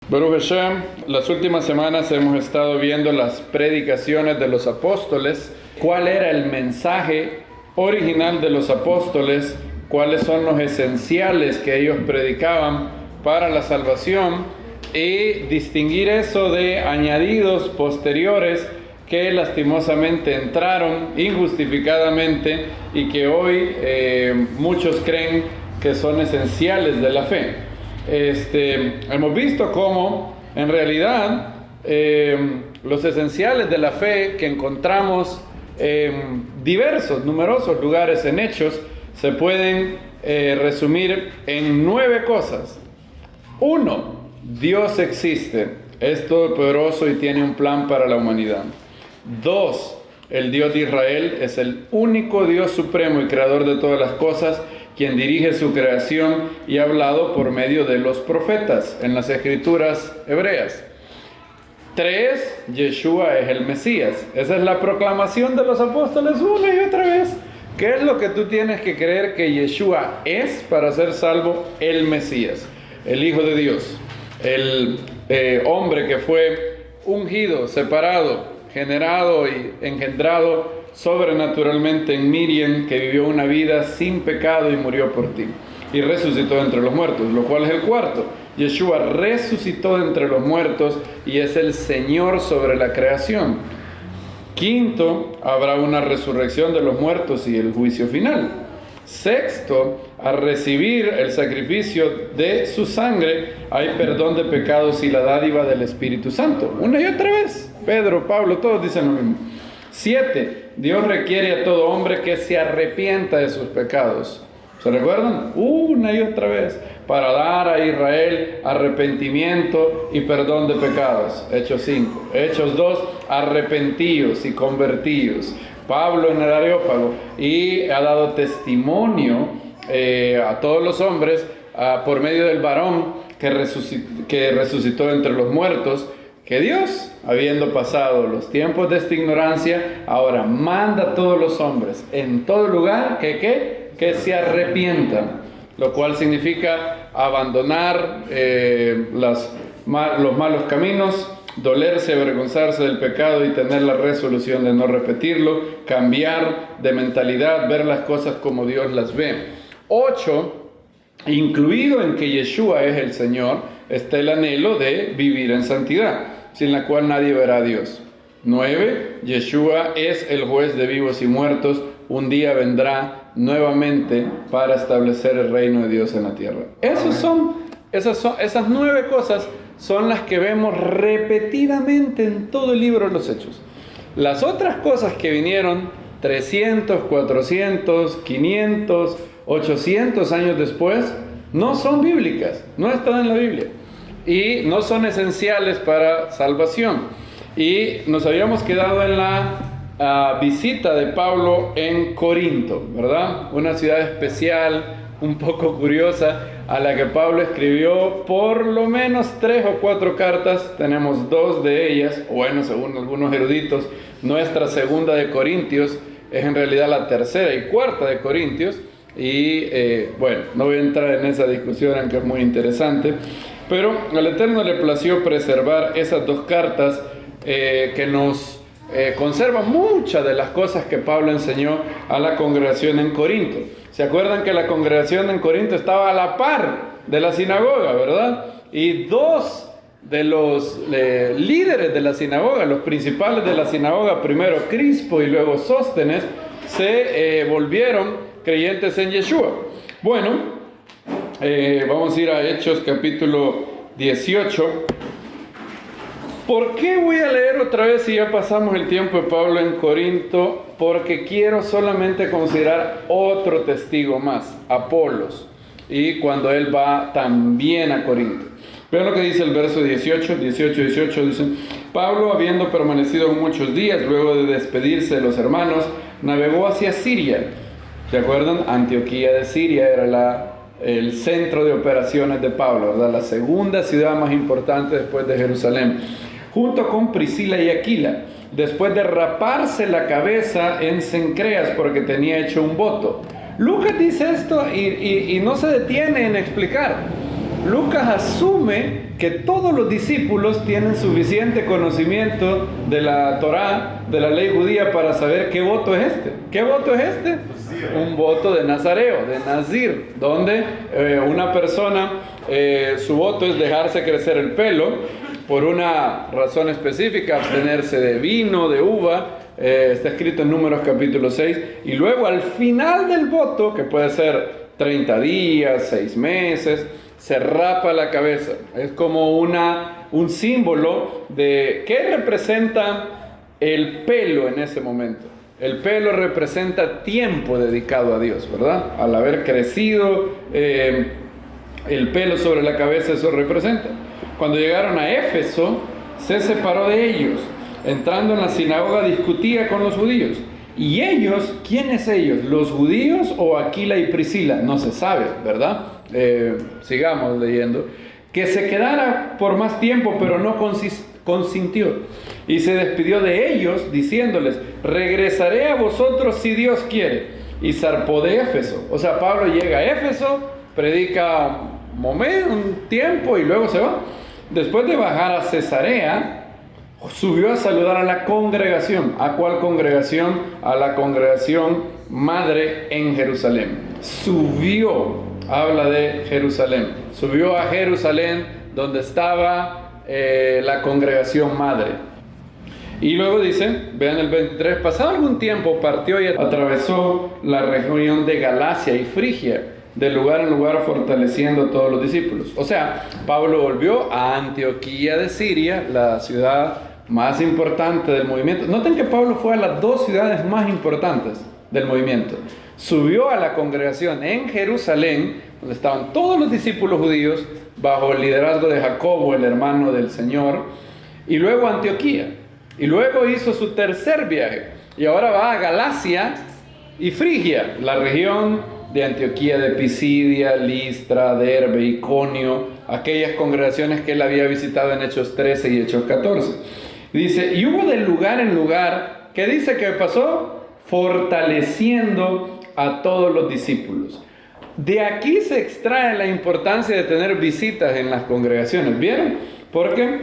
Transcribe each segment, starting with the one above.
Baruch Hashem, las últimas semanas hemos estado viendo las predicaciones de los apóstoles, cuál era el mensaje original de los apóstoles, cuáles son los esenciales que ellos predicaban para la salvación y distinguir eso de añadidos posteriores que lastimosamente entraron injustificadamente y que hoy muchos creen que son esenciales de la fe. Hemos visto cómo en realidad los esenciales de la fe que encontramos en numerosos lugares en Hechos se pueden resumir en 9 cosas. 1. Dios existe, es todopoderoso y tiene un plan para la humanidad. 2. El Dios de Israel es el único Dios supremo y creador de todas las cosas, quien dirige su creación y ha hablado por medio de los profetas en las escrituras hebreas. 3. Yeshua es el Mesías. Esa es la proclamación de los apóstoles una y otra vez. ¿Qué es lo que tú tienes que creer que Yeshua es para ser salvo? El Mesías, el Hijo de Dios, el hombre que fue ungido, separado, generado y engendrado sobrenaturalmente en Miriam, que vivió una vida sin pecado y murió por ti, y resucitó entre los muertos, lo cual es el 4. Yeshua resucitó entre los muertos y es el Señor sobre la creación. 5. Habrá una resurrección de los muertos y el juicio final. 6. A recibir el sacrificio de su sangre hay perdón de pecados y la dádiva del Espíritu Santo. Una y otra vez. Pedro, Pablo, todos dicen lo mismo. 7. Dios requiere a todo hombre que se arrepienta de sus pecados. ¿Se recuerdan? Una y otra vez. Para dar a Israel arrepentimiento y perdón de pecados. Hechos 5. Hechos 2. Arrepentíos y convertíos. Pablo en el Areópago. Y ha dado testimonio a todos los hombres por medio del varón que resucitó entre los muertos, que Dios, habiendo pasado los tiempos de esta ignorancia, ahora manda a todos los hombres en todo lugar que se arrepientan, lo cual significa abandonar los malos caminos, dolerse, avergonzarse del pecado y tener la resolución de no repetirlo, cambiar de mentalidad, ver las cosas como Dios las ve. 8. Incluido en que Yeshua es el Señor, está el anhelo de vivir en santidad, sin la cual nadie verá a Dios. 9. Yeshua es el juez de vivos y muertos, un día vendrá nuevamente para establecer el reino de Dios en la tierra. Esas 9 cosas son las que vemos repetidamente en todo el libro de los Hechos. Las otras cosas que vinieron 300, 400, 500, 800 años después, no son bíblicas, no están en la Biblia y no son esenciales para salvación. Y nos habíamos quedado en la visita de Pablo en Corinto, ¿verdad? Una ciudad especial, un poco curiosa, a la que Pablo escribió por lo menos 3 o 4 cartas. Tenemos 2 de ellas, bueno, según algunos eruditos, nuestra segunda de Corintios es en realidad la tercera y cuarta de Corintios. Y bueno, no voy a entrar en esa discusión, aunque es muy interesante, pero al Eterno le plació preservar esas 2 cartas que nos conservan muchas de las cosas que Pablo enseñó a la congregación en Corinto. ¿Se acuerdan que la congregación en Corinto estaba a la par de la sinagoga, verdad? Y 2 de los líderes de la sinagoga, los principales de la sinagoga, primero Crispo y luego Sóstenes, se volvieron creyentes en Yeshua. Bueno, vamos a ir a Hechos capítulo 18. ¿Por qué voy a leer otra vez si ya pasamos el tiempo de Pablo en Corinto? Porque quiero solamente considerar otro testigo más, Apolos, y cuando él va también a Corinto. Vean lo que dice el verso 18, dice: Pablo, habiendo permanecido muchos días, luego de despedirse de los hermanos, navegó hacia Siria. ¿Se acuerdan? Antioquía de Siria era el centro de operaciones de Pablo, ¿verdad? La segunda ciudad más importante después de Jerusalén, junto con Priscila y Aquila, después de raparse la cabeza en Cencreas porque tenía hecho un voto. Lucas dice esto y no se detiene en explicar. Lucas asume que todos los discípulos tienen suficiente conocimiento de la Torá, de la ley judía, para saber qué voto es este. ¿Qué voto es este? Un voto de nazareo, de nazir, donde una persona, su voto es dejarse crecer el pelo por una razón específica, abstenerse de vino, de uva. Está escrito en Números capítulo 6, y luego al final del voto, que puede ser 30 días, 6 meses, se rapa la cabeza. Es como un símbolo de qué representa el pelo en ese momento. El pelo representa tiempo dedicado a Dios, ¿verdad? Al haber crecido el pelo sobre la cabeza, eso representa. Cuando llegaron a Éfeso, se separó de ellos. Entrando en la sinagoga, discutía con los judíos. ¿Y ellos? ¿Quiénes ellos? ¿Los judíos o Aquila y Priscila? No se sabe, ¿verdad? Sigamos leyendo. Que se quedara por más tiempo, pero no consintió. Y se despidió de ellos, diciéndoles: regresaré a vosotros si Dios quiere. Y zarpó de Éfeso. O sea, Pablo llega a Éfeso, predica un tiempo y luego se va. Después de bajar a Cesarea, subió a saludar a la congregación. ¿A cuál congregación? A la congregación madre en Jerusalén. Subió, habla de Jerusalén. Subió a Jerusalén, donde estaba la congregación madre. Y luego dice, vean el 23, pasado algún tiempo partió y atravesó la región de Galacia y Frigia, de lugar en lugar fortaleciendo a todos los discípulos. O sea, Pablo volvió a Antioquía de Siria, la ciudad más importante del movimiento. Noten que Pablo fue a las 2 ciudades más importantes del movimiento. Subió a la congregación en Jerusalén, donde estaban todos los discípulos judíos, bajo el liderazgo de Jacobo, el hermano del Señor, y luego a Antioquía. Y luego hizo su tercer viaje, y ahora va a Galacia y Frigia, la región de Antioquía, de Pisidia, Listra, Derbe, Iconio, aquellas congregaciones que él había visitado en Hechos 13 y Hechos 14. Dice, y hubo de lugar en lugar, ¿qué dice que pasó? Fortaleciendo a todos los discípulos. De aquí se extrae la importancia de tener visitas en las congregaciones, ¿vieron? Porque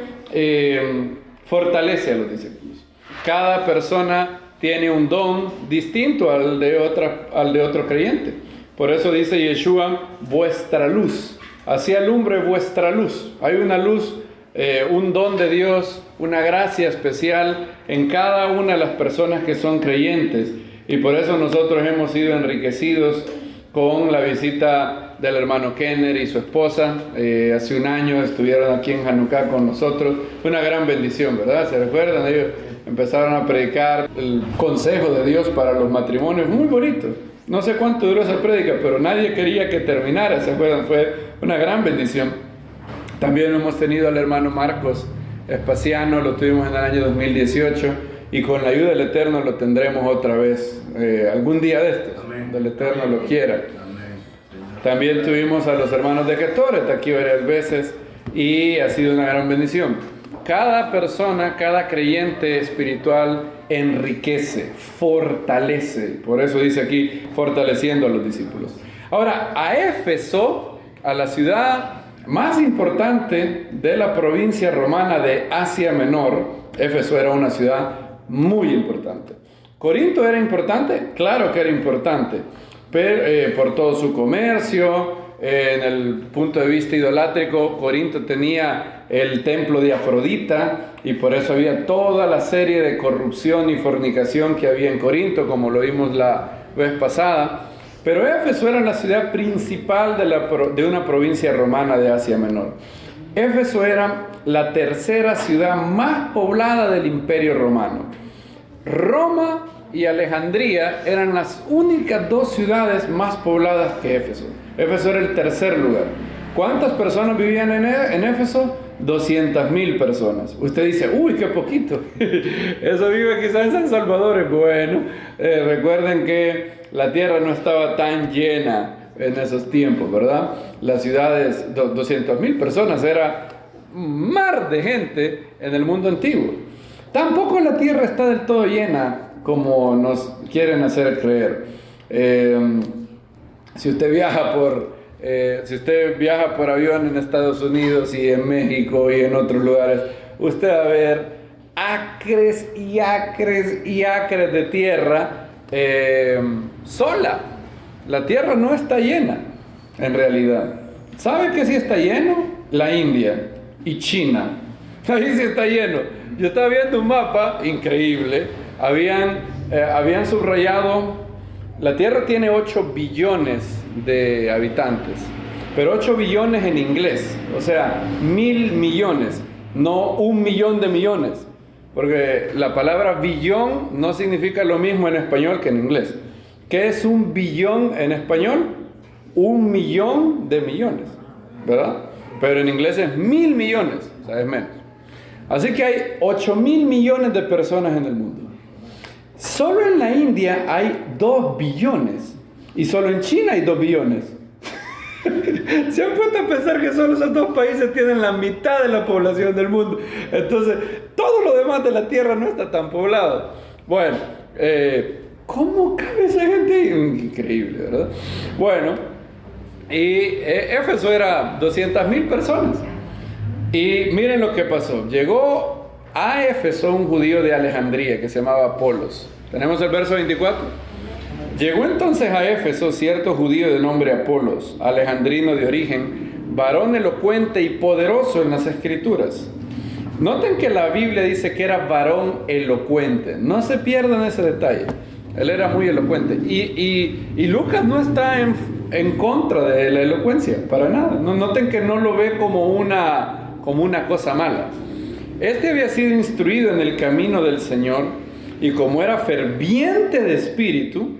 fortalece a los discípulos. Cada persona tiene un don distinto al de otro creyente. Por eso dice Yeshua, vuestra luz. Así alumbre vuestra luz. Hay una luz, un don de Dios, una gracia especial en cada una de las personas que son creyentes. Y por eso nosotros hemos sido enriquecidos con la visita del hermano Kenner y su esposa. Hace un año estuvieron aquí en Hanukkah con nosotros. Fue una gran bendición, ¿verdad? ¿Se recuerdan? Ellos empezaron a predicar el consejo de Dios para los matrimonios. Muy bonito. No sé cuánto duró esa prédica, pero nadie quería que terminara. ¿Se acuerdan? Fue una gran bendición. También hemos tenido al hermano Marcos Espaciano, lo tuvimos en el año 2018, y con la ayuda del Eterno lo tendremos otra vez, algún día de estos, donde el Eterno lo quiera. También tuvimos a los hermanos de Ketoret aquí varias veces, y ha sido una gran bendición. Cada persona, cada creyente espiritual enriquece, fortalece. Por eso dice aquí, fortaleciendo a los discípulos. Ahora, a Éfeso, a la ciudad más importante de la provincia romana de Asia Menor, Éfeso era una ciudad muy importante. ¿Corinto era importante? Claro que era importante, pero, por todo su comercio. En el punto de vista idolátrico, Corinto tenía el templo de Afrodita, y por eso había toda la serie de corrupción y fornicación que había en Corinto, como lo vimos la vez pasada. Pero Éfeso era la ciudad principal de una provincia romana de Asia Menor. Éfeso era la tercera ciudad más poblada del Imperio Romano. Roma y Alejandría eran las únicas 2 ciudades más pobladas que Éfeso. Éfeso era el tercer lugar. ¿Cuántas personas vivían en Éfeso? 200,000 personas. Usted dice, uy, qué poquito. Eso vive quizás en San Salvador. Bueno, recuerden que la tierra no estaba tan llena en esos tiempos, ¿verdad? Las ciudades, 200,000 personas, era un mar de gente en el mundo antiguo. Tampoco la tierra está del todo llena como nos quieren hacer creer. Si usted viaja por Si usted viaja por avión en Estados Unidos y en México y en otros lugares, usted va a ver acres y acres y acres de tierra sola. La tierra no está llena, en realidad. ¿Sabe qué sí está lleno? La India y China. Ahí sí está lleno. Yo estaba viendo un mapa increíble. Habían subrayado, la tierra tiene 8 billones de habitantes, pero 8 billones en inglés, o sea, 1.000 millones, no 1 millón de millones, porque la palabra billón no significa lo mismo en español que en inglés. ¿Qué es un billón en español? 1 millón de millones, ¿verdad? Pero en inglés es 1.000 millones, o sea, es menos. Así que hay 8.000 millones de personas en el mundo. Solo en la India hay 2 billones. Y solo en China hay 2 billones. Se han puesto a pensar que solo esos 2 países tienen la mitad de la población del mundo. Entonces, todo lo demás de la Tierra no está tan poblado. Bueno, ¿cómo cabe esa gente? Increíble, ¿verdad? Bueno, y Éfeso era 200.000 personas. Y miren lo que pasó. Llegó a Éfeso un judío de Alejandría que se llamaba Apolos. Tenemos el verso 24. Llegó entonces a Éfeso cierto judío de nombre Apolos, alejandrino de origen, varón elocuente y poderoso en las Escrituras. Noten que la Biblia dice que era varón elocuente. No se pierdan ese detalle. Él era muy elocuente. Y Lucas no está en contra de la elocuencia, para nada. Noten que no lo ve como una cosa mala. Este había sido instruido en el camino del Señor y como era ferviente de espíritu,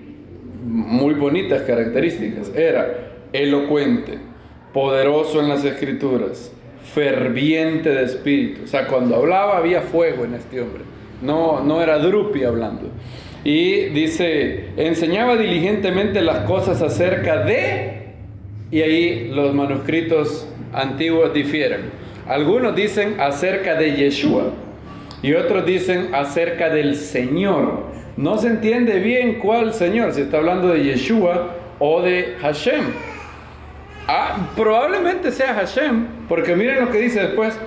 muy bonitas características, era elocuente, poderoso en las Escrituras, ferviente de espíritu. O sea, cuando hablaba había fuego en este hombre, no era drupi hablando. Y dice, enseñaba diligentemente las cosas acerca de, y ahí los manuscritos antiguos difieren. Algunos dicen acerca de Yeshua y otros dicen acerca del Señor. No se entiende bien cuál Señor, si está hablando de Yeshua o de Hashem. Probablemente sea Hashem, porque miren lo que dice después,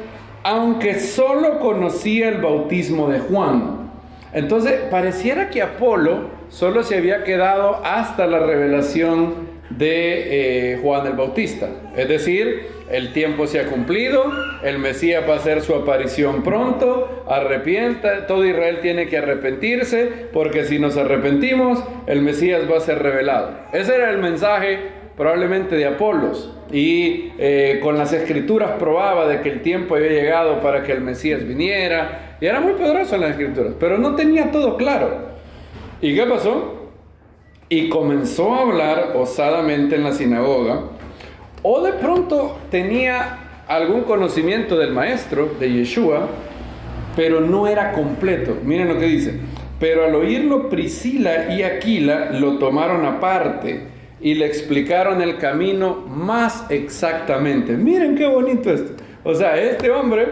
aunque solo conocía el bautismo de Juan. Entonces pareciera que Apolo solo se había quedado hasta la revelación de Juan el Bautista. Es decir, el tiempo se ha cumplido, el Mesías va a hacer su aparición pronto, arrepienta, todo Israel tiene que arrepentirse, porque si nos arrepentimos, el Mesías va a ser revelado. Ese era el mensaje probablemente de Apolos, y con las Escrituras probaba de que el tiempo había llegado para que el Mesías viniera, y era muy poderoso en las Escrituras, pero no tenía todo claro. ¿Y qué pasó? Y comenzó a hablar osadamente en la sinagoga, o de pronto tenía algún conocimiento del maestro, de Yeshua, pero no era completo. Miren lo que dice. Pero al oírlo Priscila y Aquila lo tomaron aparte y le explicaron el camino más exactamente. Miren qué bonito esto. O sea, este hombre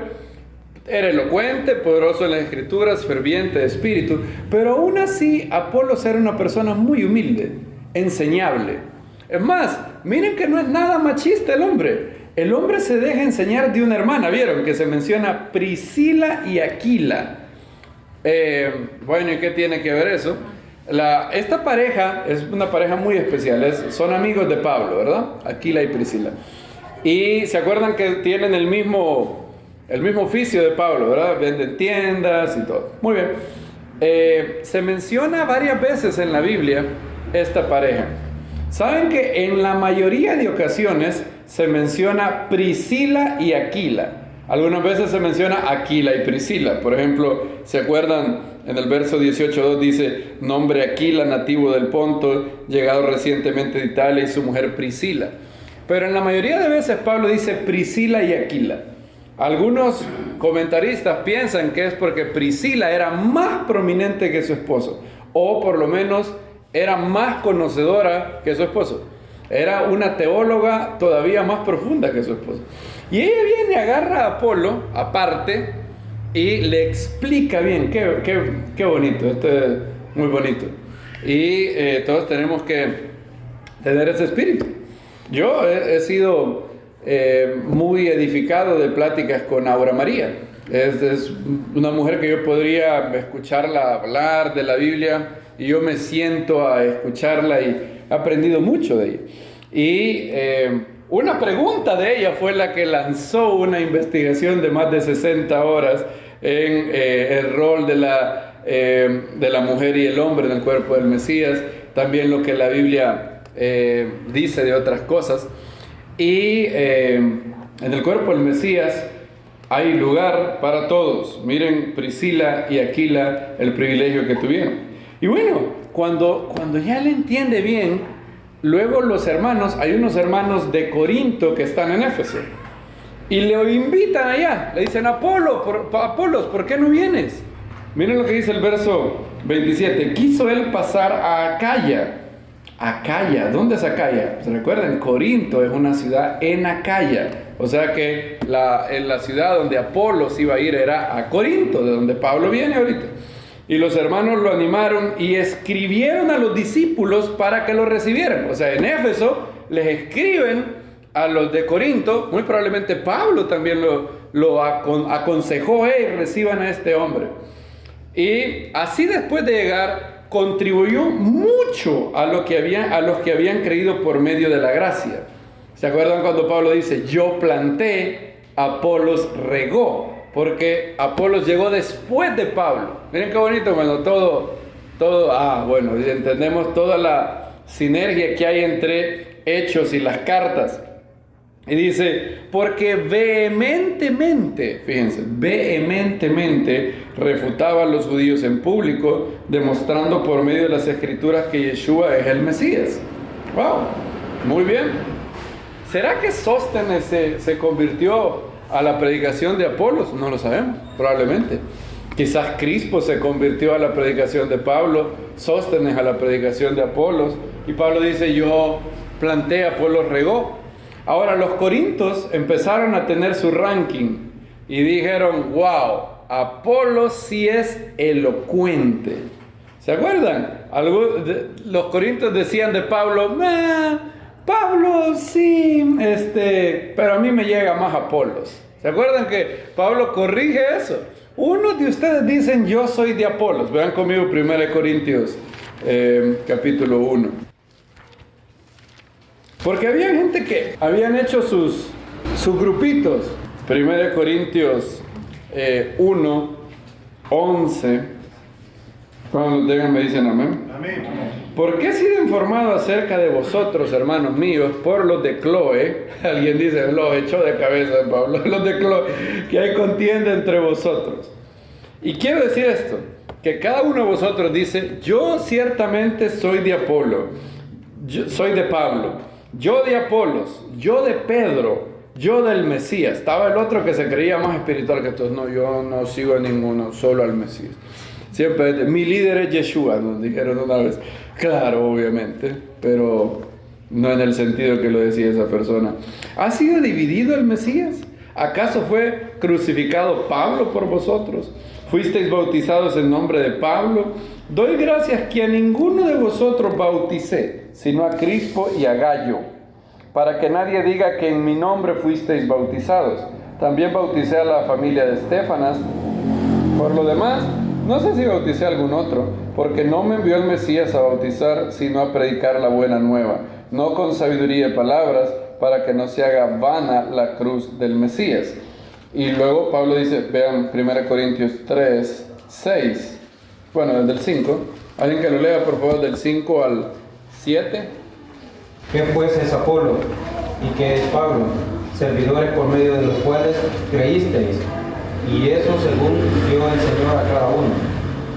era elocuente, poderoso en las Escrituras, ferviente de espíritu, pero aún así Apolos era una persona muy humilde, enseñable. Es más, miren que no es nada machista el hombre. El hombre se deja enseñar de una hermana. ¿Vieron? Que se menciona Priscila y Aquila. Bueno, ¿y qué tiene que ver eso? Esta pareja es una pareja muy especial. Son amigos de Pablo, ¿verdad? Aquila y Priscila. Y se acuerdan que tienen el mismo oficio de Pablo, ¿verdad? Venden tiendas y todo. Muy bien. Se menciona varias veces en la Biblia esta pareja. ¿Saben que en la mayoría de ocasiones se menciona Priscila y Aquila? Algunas veces se menciona Aquila y Priscila. Por ejemplo, ¿se acuerdan? En el verso 18.2 dice, nombre Aquila, nativo del Ponto, llegado recientemente de Italia, y su mujer Priscila. Pero en la mayoría de veces Pablo dice Priscila y Aquila. Algunos comentaristas piensan que es porque Priscila era más prominente que su esposo, o por lo menos era más conocedora que su esposo. Era una teóloga todavía más profunda que su esposo. Y ella viene, agarra a Apolo aparte y le explica bien. Qué bonito, esto es muy bonito. Y todos tenemos que tener ese espíritu. Yo he sido muy edificado de pláticas con Aura María. Es una mujer que yo podría escucharla hablar de la Biblia y yo me siento a escucharla y he aprendido mucho de ella. Y una pregunta de ella fue la que lanzó una investigación de más de 60 horas en el rol de la mujer y el hombre en el cuerpo del Mesías, también lo que la Biblia dice de otras cosas. Y en el cuerpo del Mesías hay lugar para todos. Miren Priscila y Aquila el privilegio que tuvieron. Y bueno, cuando ya le entiende bien, luego los hermanos, hay unos hermanos de Corinto que están en Éfeso y le invitan allá, le dicen: Apolos, ¿por qué no vienes? Miren lo que dice el verso 27. Quiso él pasar a Acaya. Acaya, ¿dónde es Acaya? ¿Se recuerdan? Corinto es una ciudad en Acaya. O sea que en la ciudad donde Apolos iba a ir era a Corinto, de donde Pablo viene ahorita. Y los hermanos lo animaron y escribieron a los discípulos para que lo recibieran. O sea, en Éfeso les escriben a los de Corinto. Muy probablemente Pablo también lo aconsejó: reciban a este hombre. Y así, después de llegar, contribuyó mucho a los que habían creído por medio de la gracia. ¿Se acuerdan cuando Pablo dice: yo planté, Apolos regó? Porque Apolos llegó después de Pablo. Miren qué bonito cuando entendemos toda la sinergia que hay entre Hechos y las cartas. Y dice: porque vehementemente refutaba a los judíos en público, demostrando por medio de las escrituras que Yeshua es el Mesías. ¡Wow! Muy bien. ¿Será que Sóstenes se convirtió a la predicación de Apolos? No lo sabemos, probablemente. Quizás Crispo se convirtió a la predicación de Pablo, Sóstenes a la predicación de Apolos. Y Pablo dice: yo planté, Apolos regó. Ahora los corintios empezaron a tener su ranking y dijeron: wow, Apolos sí es elocuente. ¿Se acuerdan? Los corintios decían de Pablo: Pablo sí, pero a mí me llega más Apolos. ¿Se acuerdan que Pablo corrige eso? Unos de ustedes dicen: yo soy de Apolos. Vean conmigo 1 Corintios capítulo 1. Porque había gente que habían hecho sus grupitos. 1 Corintios 1, 11. Cuando lo tengan me dicen amén. Amén. Porque he sido informado acerca de vosotros, hermanos míos, por los de Cloe. Alguien dice: los echó de cabeza Pablo. Los de Cloe, que hay contienda entre vosotros. Y quiero decir esto, que cada uno de vosotros dice: yo ciertamente soy de Apolo, yo soy de Pablo, yo de Apolos, yo de Pedro, yo del Mesías. Estaba el otro que se creía más espiritual que todos. No, yo no sigo a ninguno, solo al Mesías. Siempre, mi líder es Yeshua, nos dijeron una vez. Claro, obviamente, pero no en el sentido que lo decía esa persona. ¿Ha sido dividido el Mesías? ¿Acaso fue crucificado Pablo por vosotros? ¿Fuisteis bautizados en nombre de Pablo? Doy gracias que a ninguno de vosotros bauticé, sino a Crispo y a Gallo, para que nadie diga que en mi nombre fuisteis bautizados. También bauticé a la familia de Estéfanas. Por lo demás, no sé si bauticé a algún otro, porque no me envió el Mesías a bautizar, sino a predicar la buena nueva, no con sabiduría de palabras, para que no se haga vana la cruz del Mesías. Y luego Pablo dice, vean 1 Corintios 3, 6, bueno, desde el 5, alguien que lo lea por favor del 5 al 7. ¿Qué pues es Apolo? ¿Y qué es Pablo? Servidores por medio de los cuales creísteis, y eso según dio el Señor a cada uno.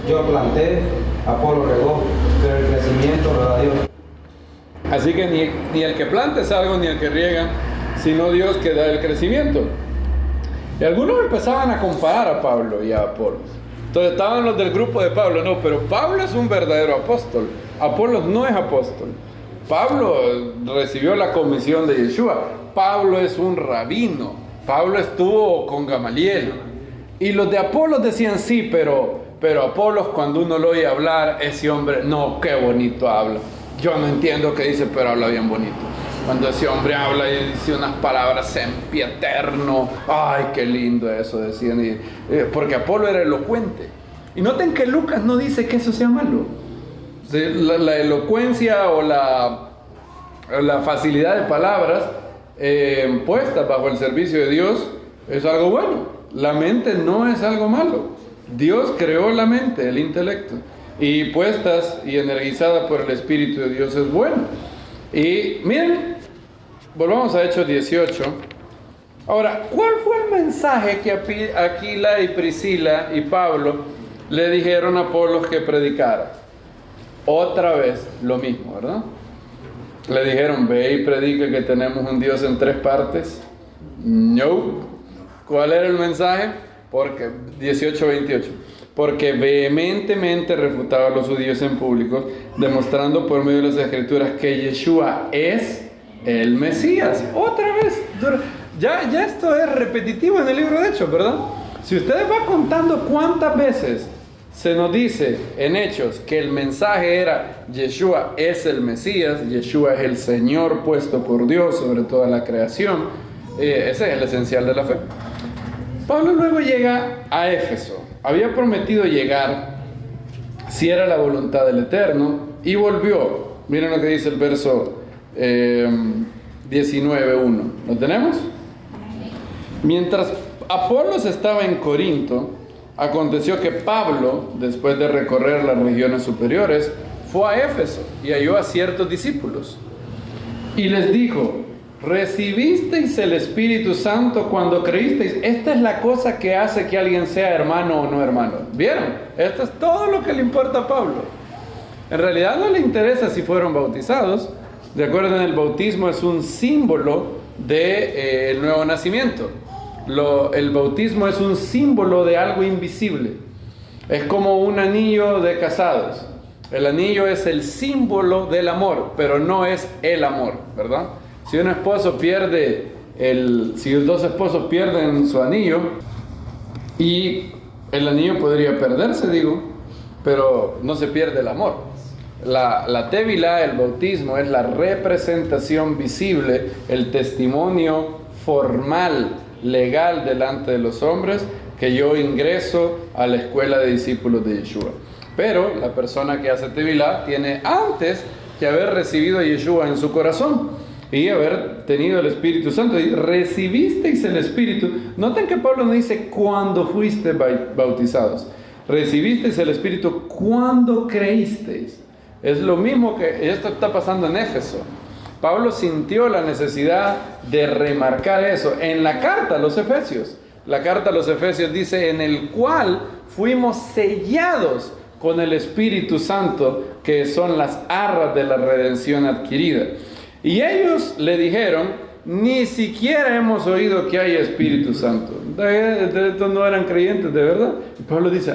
Yo planté, Apolo regó, pero el crecimiento lo da Dios. Así que ni el que planta es algo, ni el que riega, sino Dios que da el crecimiento. Y algunos empezaban a comparar a Pablo y a Apolos. Entonces estaban los del grupo de Pablo: no, pero Pablo es un verdadero apóstol, Apolos no es apóstol. Pablo recibió la comisión de Yeshua, Pablo es un rabino, Pablo estuvo con Gamaliel. Y los de Apolos decían: sí, pero Apolos, cuando uno lo oye hablar, ese hombre, no, qué bonito habla. Yo no entiendo qué dice, pero habla bien bonito. Cuando ese hombre habla y dice unas palabras sempiterno, ay, qué lindo eso, decían, porque Apolo era elocuente. Y noten que Lucas no dice que eso sea malo. La elocuencia o la facilidad de palabras puestas bajo el servicio de Dios es algo bueno. La mente no es algo malo. Dios creó la mente, el intelecto, y puestas y energizadas por el Espíritu de Dios es bueno. Y miren, volvamos a Hechos 18. Ahora, ¿cuál fue el mensaje que Aquila y Priscila y Pablo le dijeron a Apolos que predicara? Otra vez lo mismo, ¿verdad? Le dijeron, ve y predica que tenemos un Dios en 3 partes. No. ¿Cuál era el mensaje? Porque 18:28. Porque vehementemente refutaba a los judíos en público, demostrando por medio de las escrituras que Yeshua es el Mesías. Otra vez. Ya esto es repetitivo en el libro de Hechos, ¿verdad? Si ustedes van contando cuántas veces se nos dice en Hechos que el mensaje era Yeshua es el Mesías, Yeshua es el Señor puesto por Dios sobre toda la creación, ese es el esencial de la fe. Pablo luego llega a Éfeso. Había prometido llegar si era la voluntad del Eterno y volvió. Miren lo que dice el verso 19:1. ¿Lo tenemos? Mientras Apolos estaba en Corinto, aconteció que Pablo, después de recorrer las regiones superiores, fue a Éfeso y halló a ciertos discípulos. Y les dijo, ¿recibisteis el Espíritu Santo cuando creísteis? Esta es la cosa que hace que alguien sea hermano o no hermano. ¿Vieron? Esto es todo lo que le importa a Pablo. En realidad no le interesa si fueron bautizados. Recuerden, el bautismo es un símbolo del nuevo nacimiento. El bautismo es un símbolo de algo invisible. Es como un anillo de casados. El anillo es el símbolo del amor, pero no es el amor, ¿verdad? Si un esposo pierde si dos esposos pierden su anillo, y el anillo podría perderse, pero no se pierde el amor. La tevila, el bautismo, es la representación visible, el testimonio formal, legal delante de los hombres, que yo ingreso a la escuela de discípulos de Yeshua. Pero la persona que hace tevilá tiene antes que haber recibido a Yeshua en su corazón y haber tenido el Espíritu Santo. Y recibisteis el Espíritu. Noten que Pablo no dice cuando fuiste bautizados. Recibisteis el Espíritu cuando creísteis. Es lo mismo que esto está pasando en Éfeso. Pablo sintió la necesidad de remarcar eso en la carta a los Efesios. La carta a los Efesios dice, en el cual fuimos sellados con el Espíritu Santo, que son las arras de la redención adquirida. Y ellos le dijeron, ni siquiera hemos oído que haya Espíritu Santo. Estos no eran creyentes, de verdad. Y Pablo dice,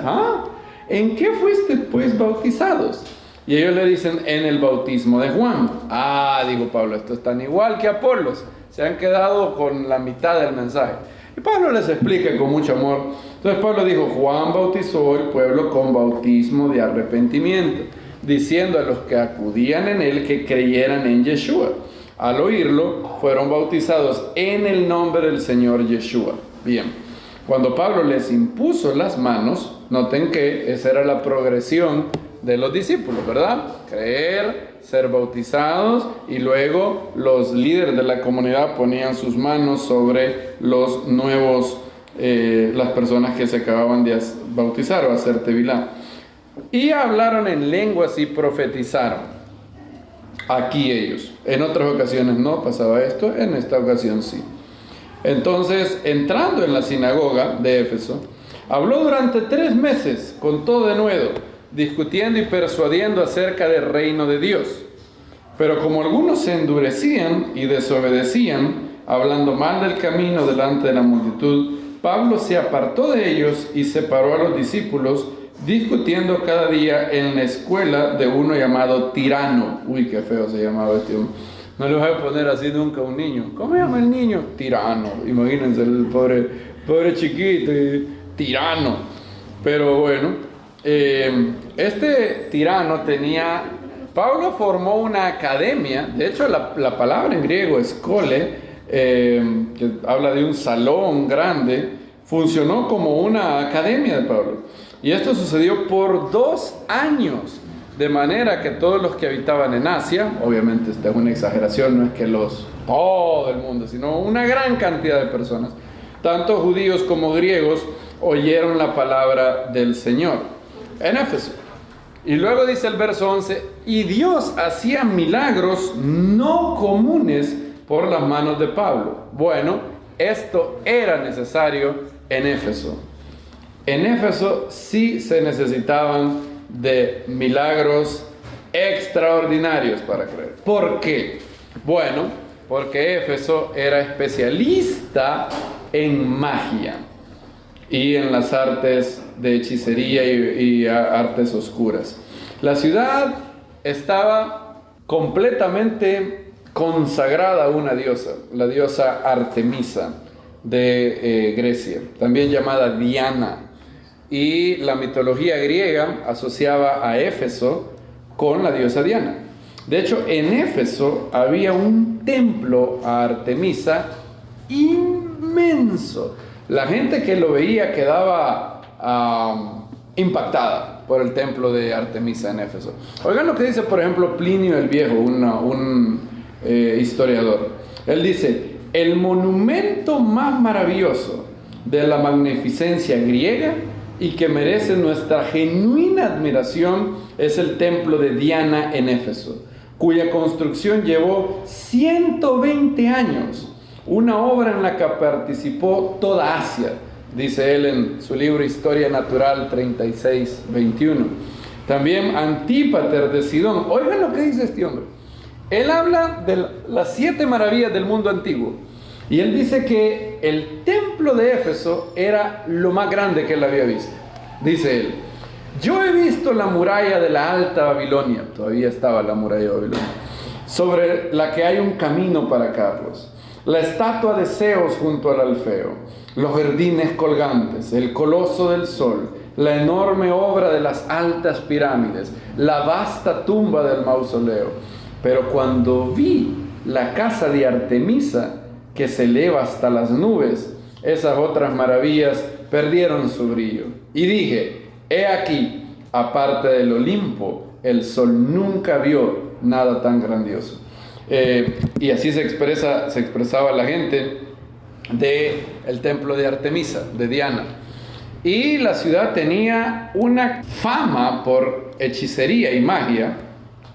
¿en qué fuiste pues bautizados? Y ellos le dicen, en el bautismo de Juan. Digo Pablo, esto es tan igual que Apolos. Se han quedado con la mitad del mensaje. Y Pablo les explica con mucho amor. Entonces Pablo dijo, Juan bautizó el pueblo con bautismo de arrepentimiento, diciendo a los que acudían en él que creyeran en Yeshua. Al oírlo, fueron bautizados en el nombre del Señor Yeshua. Bien, cuando Pablo les impuso las manos, noten que esa era la progresión de los discípulos, ¿verdad? Creer, ser bautizados, y luego los líderes de la comunidad ponían sus manos sobre los nuevos, las personas que se acababan de bautizar o hacer tevilá. Y hablaron en lenguas y profetizaron. Aquí ellos. En otras ocasiones no pasaba esto, en esta ocasión sí. Entonces, entrando en la sinagoga de Éfeso, habló durante 3 meses con todo denuedo, discutiendo y persuadiendo acerca del reino de Dios. Pero como algunos se endurecían y desobedecían, hablando mal del camino delante de la multitud, Pablo se apartó de ellos y separó a los discípulos, discutiendo cada día en la escuela de uno llamado Tirano. Uy, qué feo se llamaba este hombre. No le voy a poner así nunca a un niño. ¿Cómo se llama el niño? Tirano. Imagínense el pobre chiquito, Tirano. Pero bueno, este Tirano tenía Pablo formó una academia. De hecho, la palabra en griego escole, que habla de un salón grande, funcionó como una academia de Pablo. Y esto sucedió por 2 años, de manera que todos los que habitaban en Asia, obviamente esta es una exageración, no es que todo el mundo, sino una gran cantidad de personas, tanto judíos como griegos, oyeron la palabra del Señor en Éfeso. Y luego dice el verso 11, y Dios hacía milagros no comunes por las manos de Pablo. Bueno, esto era necesario en Éfeso. En Éfeso sí se necesitaban de milagros extraordinarios para creer. ¿Por qué? Bueno, porque Éfeso era especialista en magia y en las artes de hechicería y artes oscuras. La ciudad estaba completamente consagrada a una diosa, la diosa Artemisa de Grecia, también llamada Diana. Y la mitología griega asociaba a Éfeso con la diosa Diana. De hecho, en Éfeso había un templo a Artemisa inmenso. La gente que lo veía quedaba impactada por el templo de Artemisa en Éfeso. Oigan lo que dice, por ejemplo, Plinio el Viejo, un historiador. Él dice, el monumento más maravilloso de la magnificencia griega y que merece nuestra genuina admiración es el templo de Diana en Éfeso, cuya construcción llevó 120 años, una obra en la que participó toda Asia, dice él en su libro Historia Natural 36-21. También Antípater de Sidón, oigan lo que dice este hombre, él habla de las 7 maravillas del mundo antiguo, y él dice que el templo de Éfeso era lo más grande que él había visto. Dice él, yo he visto la muralla de la Alta Babilonia, todavía estaba la muralla de Babilonia, sobre la que hay un camino para carros, la estatua de Zeus junto al Alfeo, los jardines colgantes, el coloso del sol, la enorme obra de las altas pirámides, la vasta tumba del mausoleo. Pero cuando vi la casa de Artemisa, que se eleva hasta las nubes, esas otras maravillas perdieron su brillo. Y dije, he aquí, aparte del Olimpo, el sol nunca vio nada tan grandioso. Y así se expresaba la gente del templo de Artemisa, de Diana. Y la ciudad tenía una fama por hechicería y magia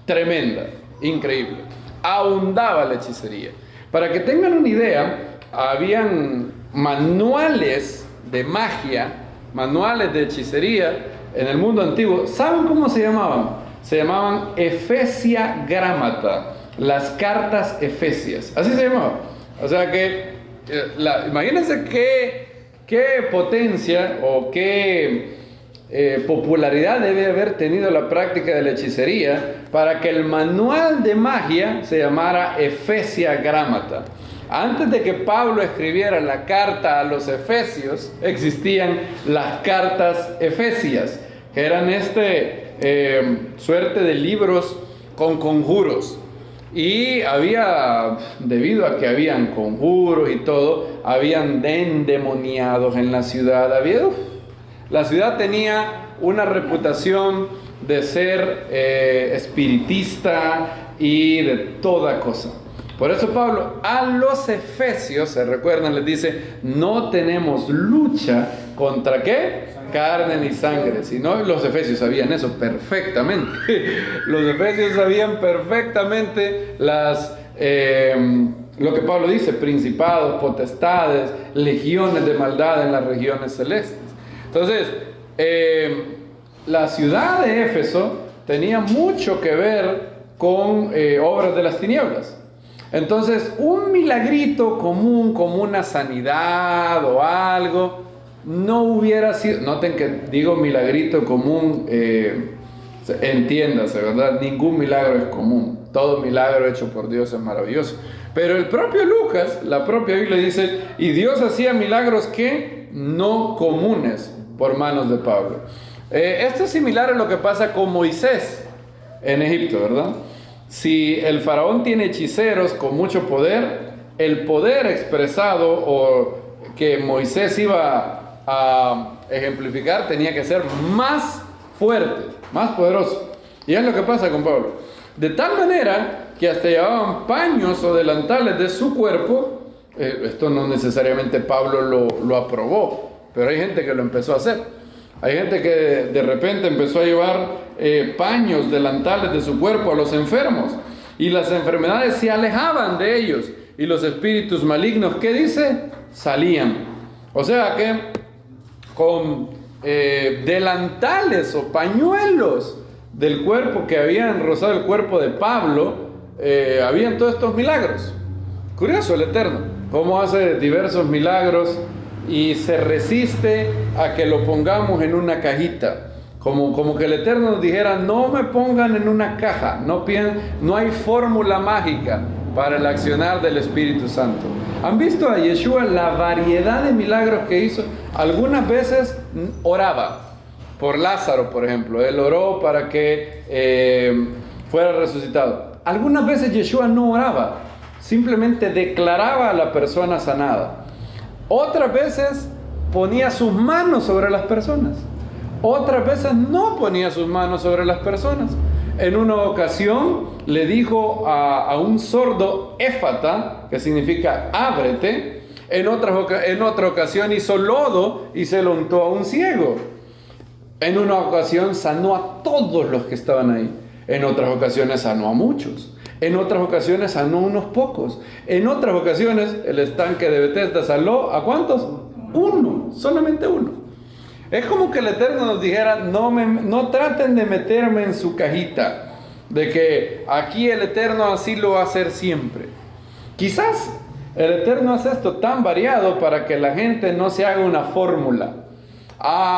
tremenda, increíble. Abundaba la hechicería. Para que tengan una idea, habían manuales de magia, manuales de hechicería en el mundo antiguo. ¿Saben cómo se llamaban? Se llamaban Ephesia Gramata, las cartas efesias. Así se llamaban. O sea que, imagínense qué potencia o qué popularidad debe haber tenido la práctica de la hechicería para que el manual de magia se llamara Ephesia Gramata. Antes de que Pablo escribiera la carta a los efesios, existían las cartas efesias, que eran suerte de libros con conjuros. Y debido a que habían conjuros y todo, habían endemoniados en la ciudad. La ciudad tenía una reputación de ser espiritista y de toda cosa. Por eso Pablo a los efesios, se recuerdan, les dice, no tenemos lucha contra ¿qué? Carne ni sangre, sino los efesios sabían eso perfectamente. Los efesios sabían perfectamente lo que Pablo dice, principados, potestades, legiones de maldad en las regiones celestes. Entonces, la ciudad de Éfeso tenía mucho que ver con obras de las tinieblas. Entonces, un milagrito común, como una sanidad o algo, no hubiera sido, noten que digo milagrito común, entiéndase, ¿verdad? Ningún milagro es común, todo milagro hecho por Dios es maravilloso. Pero el propio Lucas, la propia Biblia dice, y Dios hacía milagros que no comunes por manos de Pablo. Esto es similar a lo que pasa con Moisés. en Egipto, ¿verdad? Si el faraón tiene hechiceros con mucho poder, el poder expresado o que Moisés iba a ejemplificar tenía que ser más fuerte, más poderoso. Y es lo que pasa con Pablo. De tal manera que hasta llevaban paños o delantales de su cuerpo. Esto no necesariamente Pablo lo aprobó, pero hay gente que lo empezó a hacer. Hay gente que de repente empezó a llevar paños, delantales de su cuerpo a los enfermos, y las enfermedades se alejaban de ellos, y los espíritus malignos, ¿qué dice? Salían. O sea que con delantales o pañuelos del cuerpo que habían rozado el cuerpo de Pablo, habían todos estos milagros. Curioso el Eterno, cómo hace diversos milagros y se resiste a que lo pongamos en una cajita. Como que el Eterno nos dijera, no me pongan en una caja, no hay fórmula mágica para el accionar del Espíritu Santo. ¿Han visto a Yeshua la variedad de milagros que hizo? Algunas veces oraba por Lázaro, por ejemplo. Él oró para que fuera resucitado. Algunas veces Yeshua no oraba, simplemente declaraba a la persona sanada. Otras veces ponía sus manos sobre las personas. Otras veces no ponía sus manos sobre las personas. En una ocasión le dijo a un sordo éfata, que significa ábrete. En otra ocasión hizo lodo y se lo untó a un ciego. En una ocasión sanó a todos los que estaban ahí. En otras ocasiones sanó a muchos. En otras ocasiones sanó unos pocos. En otras ocasiones el estanque de Betesda sanó ¿a cuántos? Uno, solamente uno. Es como que el Eterno nos dijera, no traten de meterme en su cajita, de que aquí el Eterno así lo va a hacer siempre. Quizás el Eterno hace esto tan variado para que la gente no se haga una fórmula.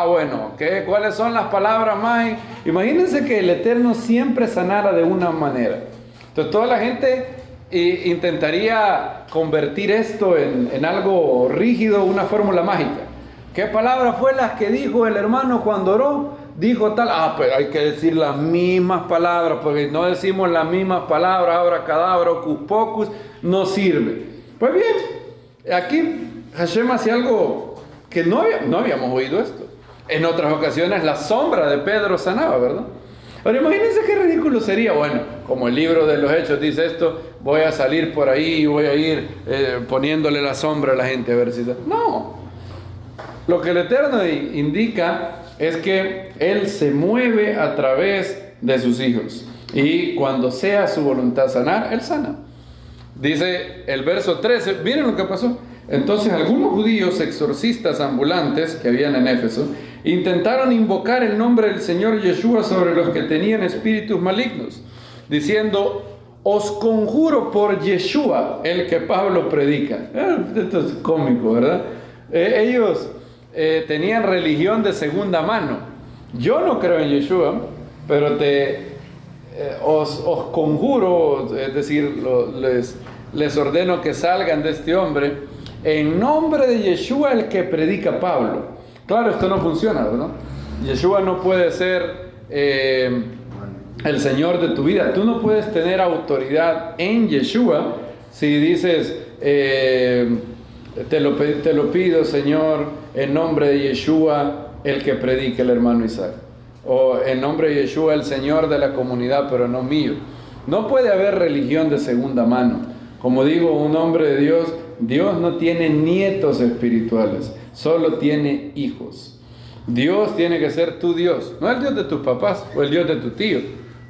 Bueno, ¿cuáles son las palabras más? Imagínense que el Eterno siempre sanara de una manera. Entonces toda la gente intentaría convertir esto en algo rígido, una fórmula mágica. ¿Qué palabra fue la que dijo el hermano cuando oró? Dijo tal, pero hay que decir las mismas palabras, porque no decimos las mismas palabras, abracadabra, hocus pocus, no sirve. Pues bien, aquí Hashem hacía algo que no habíamos oído esto. En otras ocasiones la sombra de Pedro sanaba, ¿verdad? Ahora imagínense qué ridículo sería, bueno, como el libro de los Hechos dice esto, voy a salir por ahí y voy a ir poniéndole la sombra a la gente a ver si... No, lo que el Eterno indica es que Él se mueve a través de sus hijos y cuando sea su voluntad sanar, Él sana. Dice el verso 13, miren lo que pasó. Entonces algunos judíos exorcistas ambulantes que habían en Éfeso intentaron invocar el nombre del Señor Yeshua sobre los que tenían espíritus malignos, diciendo, os conjuro por Yeshua, el que Pablo predica. Esto es cómico, ¿verdad? Ellos tenían religión de segunda mano. Yo no creo en Yeshua, pero os conjuro, es decir, les ordeno que salgan de este hombre en nombre de Yeshua, el que predica Pablo. Claro, esto no funciona, ¿verdad? Yeshua no puede ser el Señor de tu vida. Tú no puedes tener autoridad en Yeshua si dices, te lo pido, Señor, en nombre de Yeshua, el que predica el hermano Isaac. O en nombre de Yeshua, el Señor de la comunidad, pero no mío. No puede haber religión de segunda mano. Como digo, un hombre de Dios, Dios no tiene nietos espirituales, solo tiene hijos. Dios tiene que ser tu Dios, no el Dios de tus papás, o el Dios de tu tío,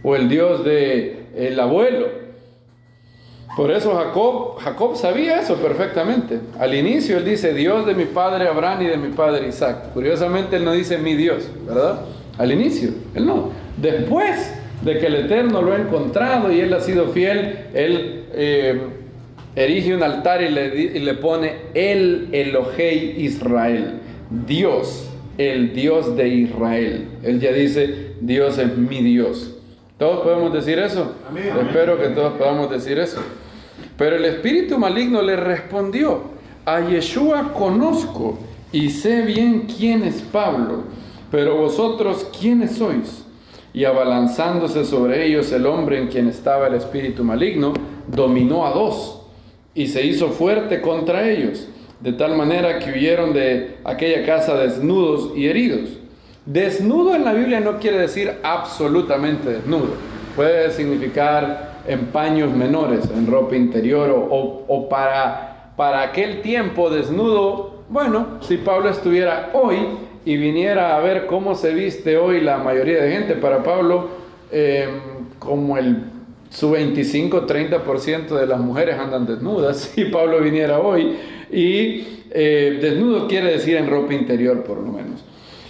o el Dios del abuelo. Por eso Jacob sabía eso perfectamente. Al inicio él dice, Dios de mi padre Abraham y de mi padre Isaac. Curiosamente él no dice mi Dios, ¿verdad? Al inicio, él no. Después de que el Eterno lo ha encontrado y él ha sido fiel, él erige un altar y le pone el Elohei Israel, Dios, el Dios de Israel. Él ya dice, Dios es mi Dios. ¿Todos podemos decir eso? Amén. Espero que todos podamos decir eso. Pero el espíritu maligno le respondió, a Yeshua conozco y sé bien quién es Pablo, pero vosotros, ¿quiénes sois? y abalanzándose sobre ellos el hombre en quien estaba el espíritu maligno, dominó a 2 y se hizo fuerte contra ellos, de tal manera que huyeron de aquella casa desnudos y heridos. Desnudo en la Biblia no quiere decir absolutamente desnudo, puede significar en paños menores, en ropa interior o para aquel tiempo desnudo. Bueno, si Pablo estuviera hoy y viniera a ver cómo se viste hoy la mayoría de gente, para Pablo como su 25-30% de las mujeres andan desnudas, si Pablo viniera hoy, y desnudo quiere decir en ropa interior por lo menos.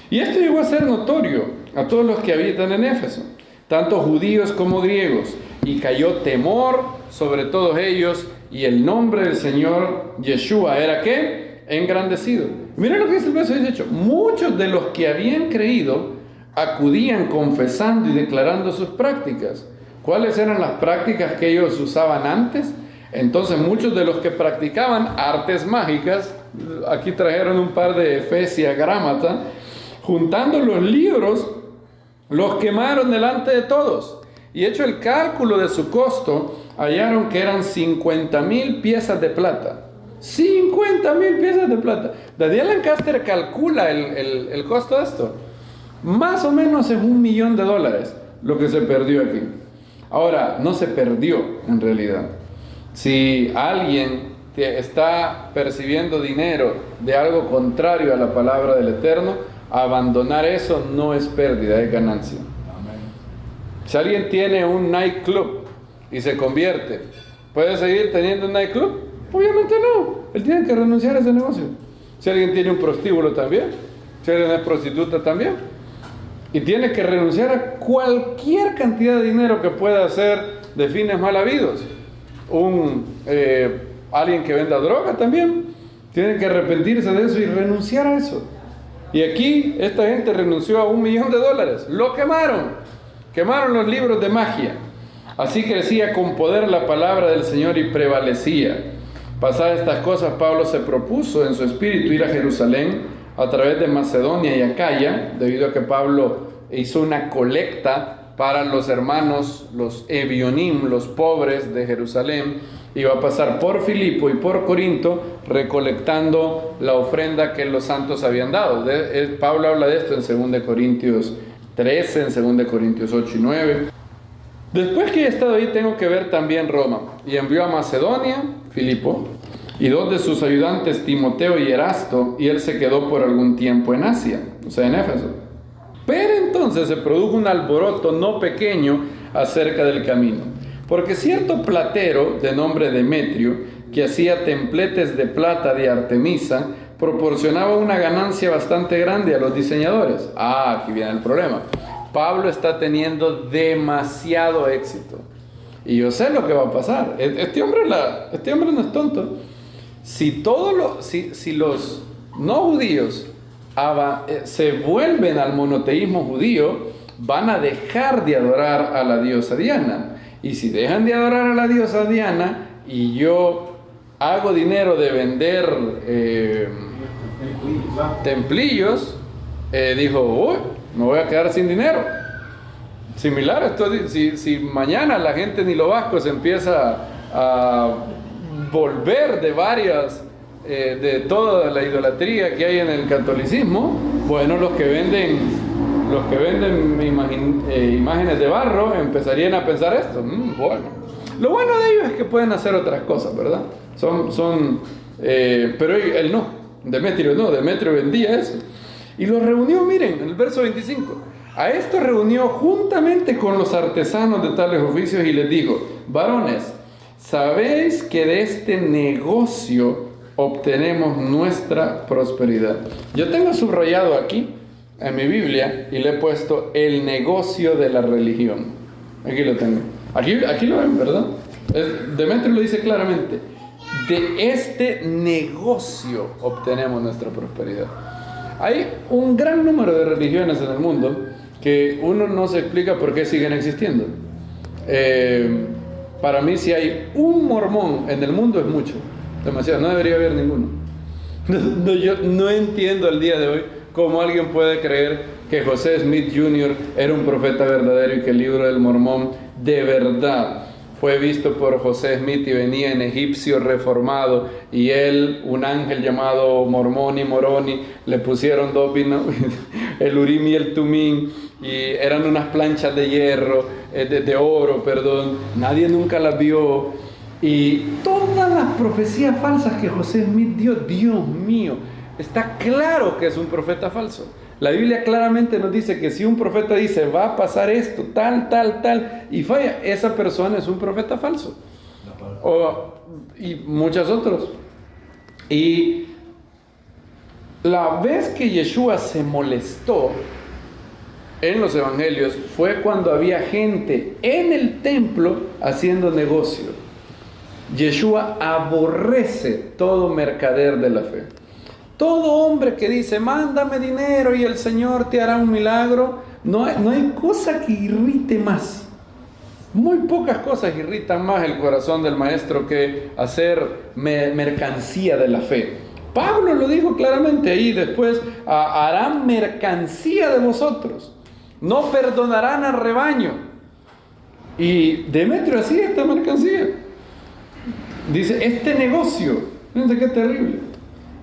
Y esto llegó a ser notorio a todos los que habitan en Éfeso, tanto judíos como griegos, y cayó temor sobre todos ellos, y el nombre del Señor Yeshua era ¿qué? Engrandecido. Miren lo que dice el verso 18. Muchos de los que habían creído acudían confesando y declarando sus prácticas. ¿Cuáles eran las prácticas que ellos usaban antes? Entonces muchos de los que practicaban artes mágicas, aquí trajeron un par de Efesia Grámata, juntando los libros, los quemaron delante de todos. Y hecho el cálculo de su costo, hallaron que eran 50,000 piezas de plata. 50,000 piezas de plata. Daniel Lancaster calcula el costo de esto. Más o menos es $1,000,000 lo que se perdió aquí. Ahora, no se perdió en realidad. Si alguien está percibiendo dinero de algo contrario a la palabra del Eterno, abandonar eso no es pérdida, es ganancia. Amén. Si alguien tiene un nightclub y se convierte, ¿puede seguir teniendo un nightclub? Obviamente no. Él tiene que renunciar a ese negocio. Si alguien tiene un prostíbulo también, si alguien es prostituta también, y tiene que renunciar a cualquier cantidad de dinero que pueda hacer de fines mal habidos. Alguien que venda droga también tiene que arrepentirse de eso y renunciar a eso. Y aquí esta gente renunció a $1,000,000. Lo quemaron los libros de magia. Así crecía con poder la palabra del Señor y prevalecía. Pasadas estas cosas, Pablo se propuso en su espíritu ir a Jerusalén a través de Macedonia y Acaya, debido a que Pablo hizo una colecta para los hermanos, los Evionim, los pobres de Jerusalén. Iba a pasar por Filipo y por Corinto recolectando la ofrenda que los santos habían dado. Pablo habla de esto en 2 Corintios 13, en 2 Corintios 8 y 9. Después que he estado ahí, tengo que ver también Roma. Y envió a Macedonia, Filipo, y 2 de sus ayudantes, Timoteo y Erasto, y él se quedó por algún tiempo en Asia, o sea, en Éfeso. Pero entonces se produjo un alboroto no pequeño acerca del camino, porque cierto platero de nombre Demetrio, que hacía templetes de plata de Artemisa, proporcionaba una ganancia bastante grande a los diseñadores. Aquí viene el problema. Pablo está teniendo demasiado éxito. Y yo sé lo que va a pasar. Este hombre no es tonto. Si los no judíos se vuelven al monoteísmo judío, van a dejar de adorar a la diosa Diana. Y si dejan de adorar a la diosa Diana y yo hago dinero de vender templillos, dijo, uy, me voy a quedar sin dinero. Similar a esto, si mañana la gente nilovasco se empieza a volver de toda la idolatría que hay en el catolicismo, bueno, los que venden imágenes de barro empezarían a pensar esto. Bueno, lo bueno de ellos es que pueden hacer otras cosas, ¿verdad? Pero él no, Demetrio vendía eso. Y los reunió, miren, en el verso 25. A esto reunió juntamente con los artesanos de tales oficios y les dijo: varones, sabéis que de este negocio obtenemos nuestra prosperidad. Yo tengo subrayado aquí en mi Biblia y le he puesto el negocio de la religión. Aquí lo tengo. Aquí lo ven, ¿verdad? Demetrio lo dice claramente. De este negocio obtenemos nuestra prosperidad. Hay un gran número de religiones en el mundo que uno no se explica por qué siguen existiendo. Para mí, si hay un mormón en el mundo es mucho, demasiado, no debería haber ninguno. Yo no entiendo al día de hoy ¿Cómo alguien puede creer que José Smith Jr. era un profeta verdadero y que el libro del Mormón de verdad fue visto por José Smith y venía en egipcio reformado, y él, un ángel llamado Moroni, le pusieron el Urim y el Tumim, y eran unas planchas de hierro, de oro, perdón, nadie nunca las vio, y todas las profecías falsas que José Smith dio, Dios mío, está claro que es un profeta falso. La Biblia claramente nos dice que si un profeta dice va a pasar esto, tal, y falla, esa persona es un profeta falso. Y muchos otros. Y la vez que Yeshua se molestó en los evangelios fue cuando había gente en el templo haciendo negocio. Yeshua aborrece todo mercader de la fe. Todo hombre que dice, mándame dinero y el Señor te hará un milagro, no hay cosa que irrite más. Muy pocas cosas irritan más el corazón del maestro que hacer mercancía de la fe. Pablo lo dijo claramente ahí después, harán mercancía de vosotros, no perdonarán al rebaño. Y Demetrio hacía esta mercancía. Dice, este negocio, fíjense qué terrible.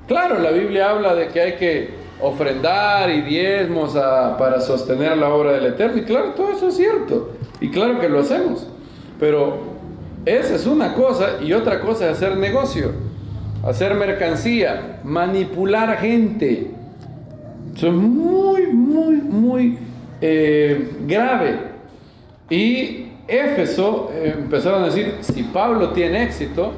Claro, la Biblia habla de que hay que ofrendar y diezmos para sostener la obra del Eterno. Y claro, todo eso es cierto. Y claro que lo hacemos. Pero esa es una cosa, y otra cosa es hacer negocio, hacer mercancía, manipular gente. Eso es muy grave. Y Éfeso empezaron a decir, si Pablo tiene éxito,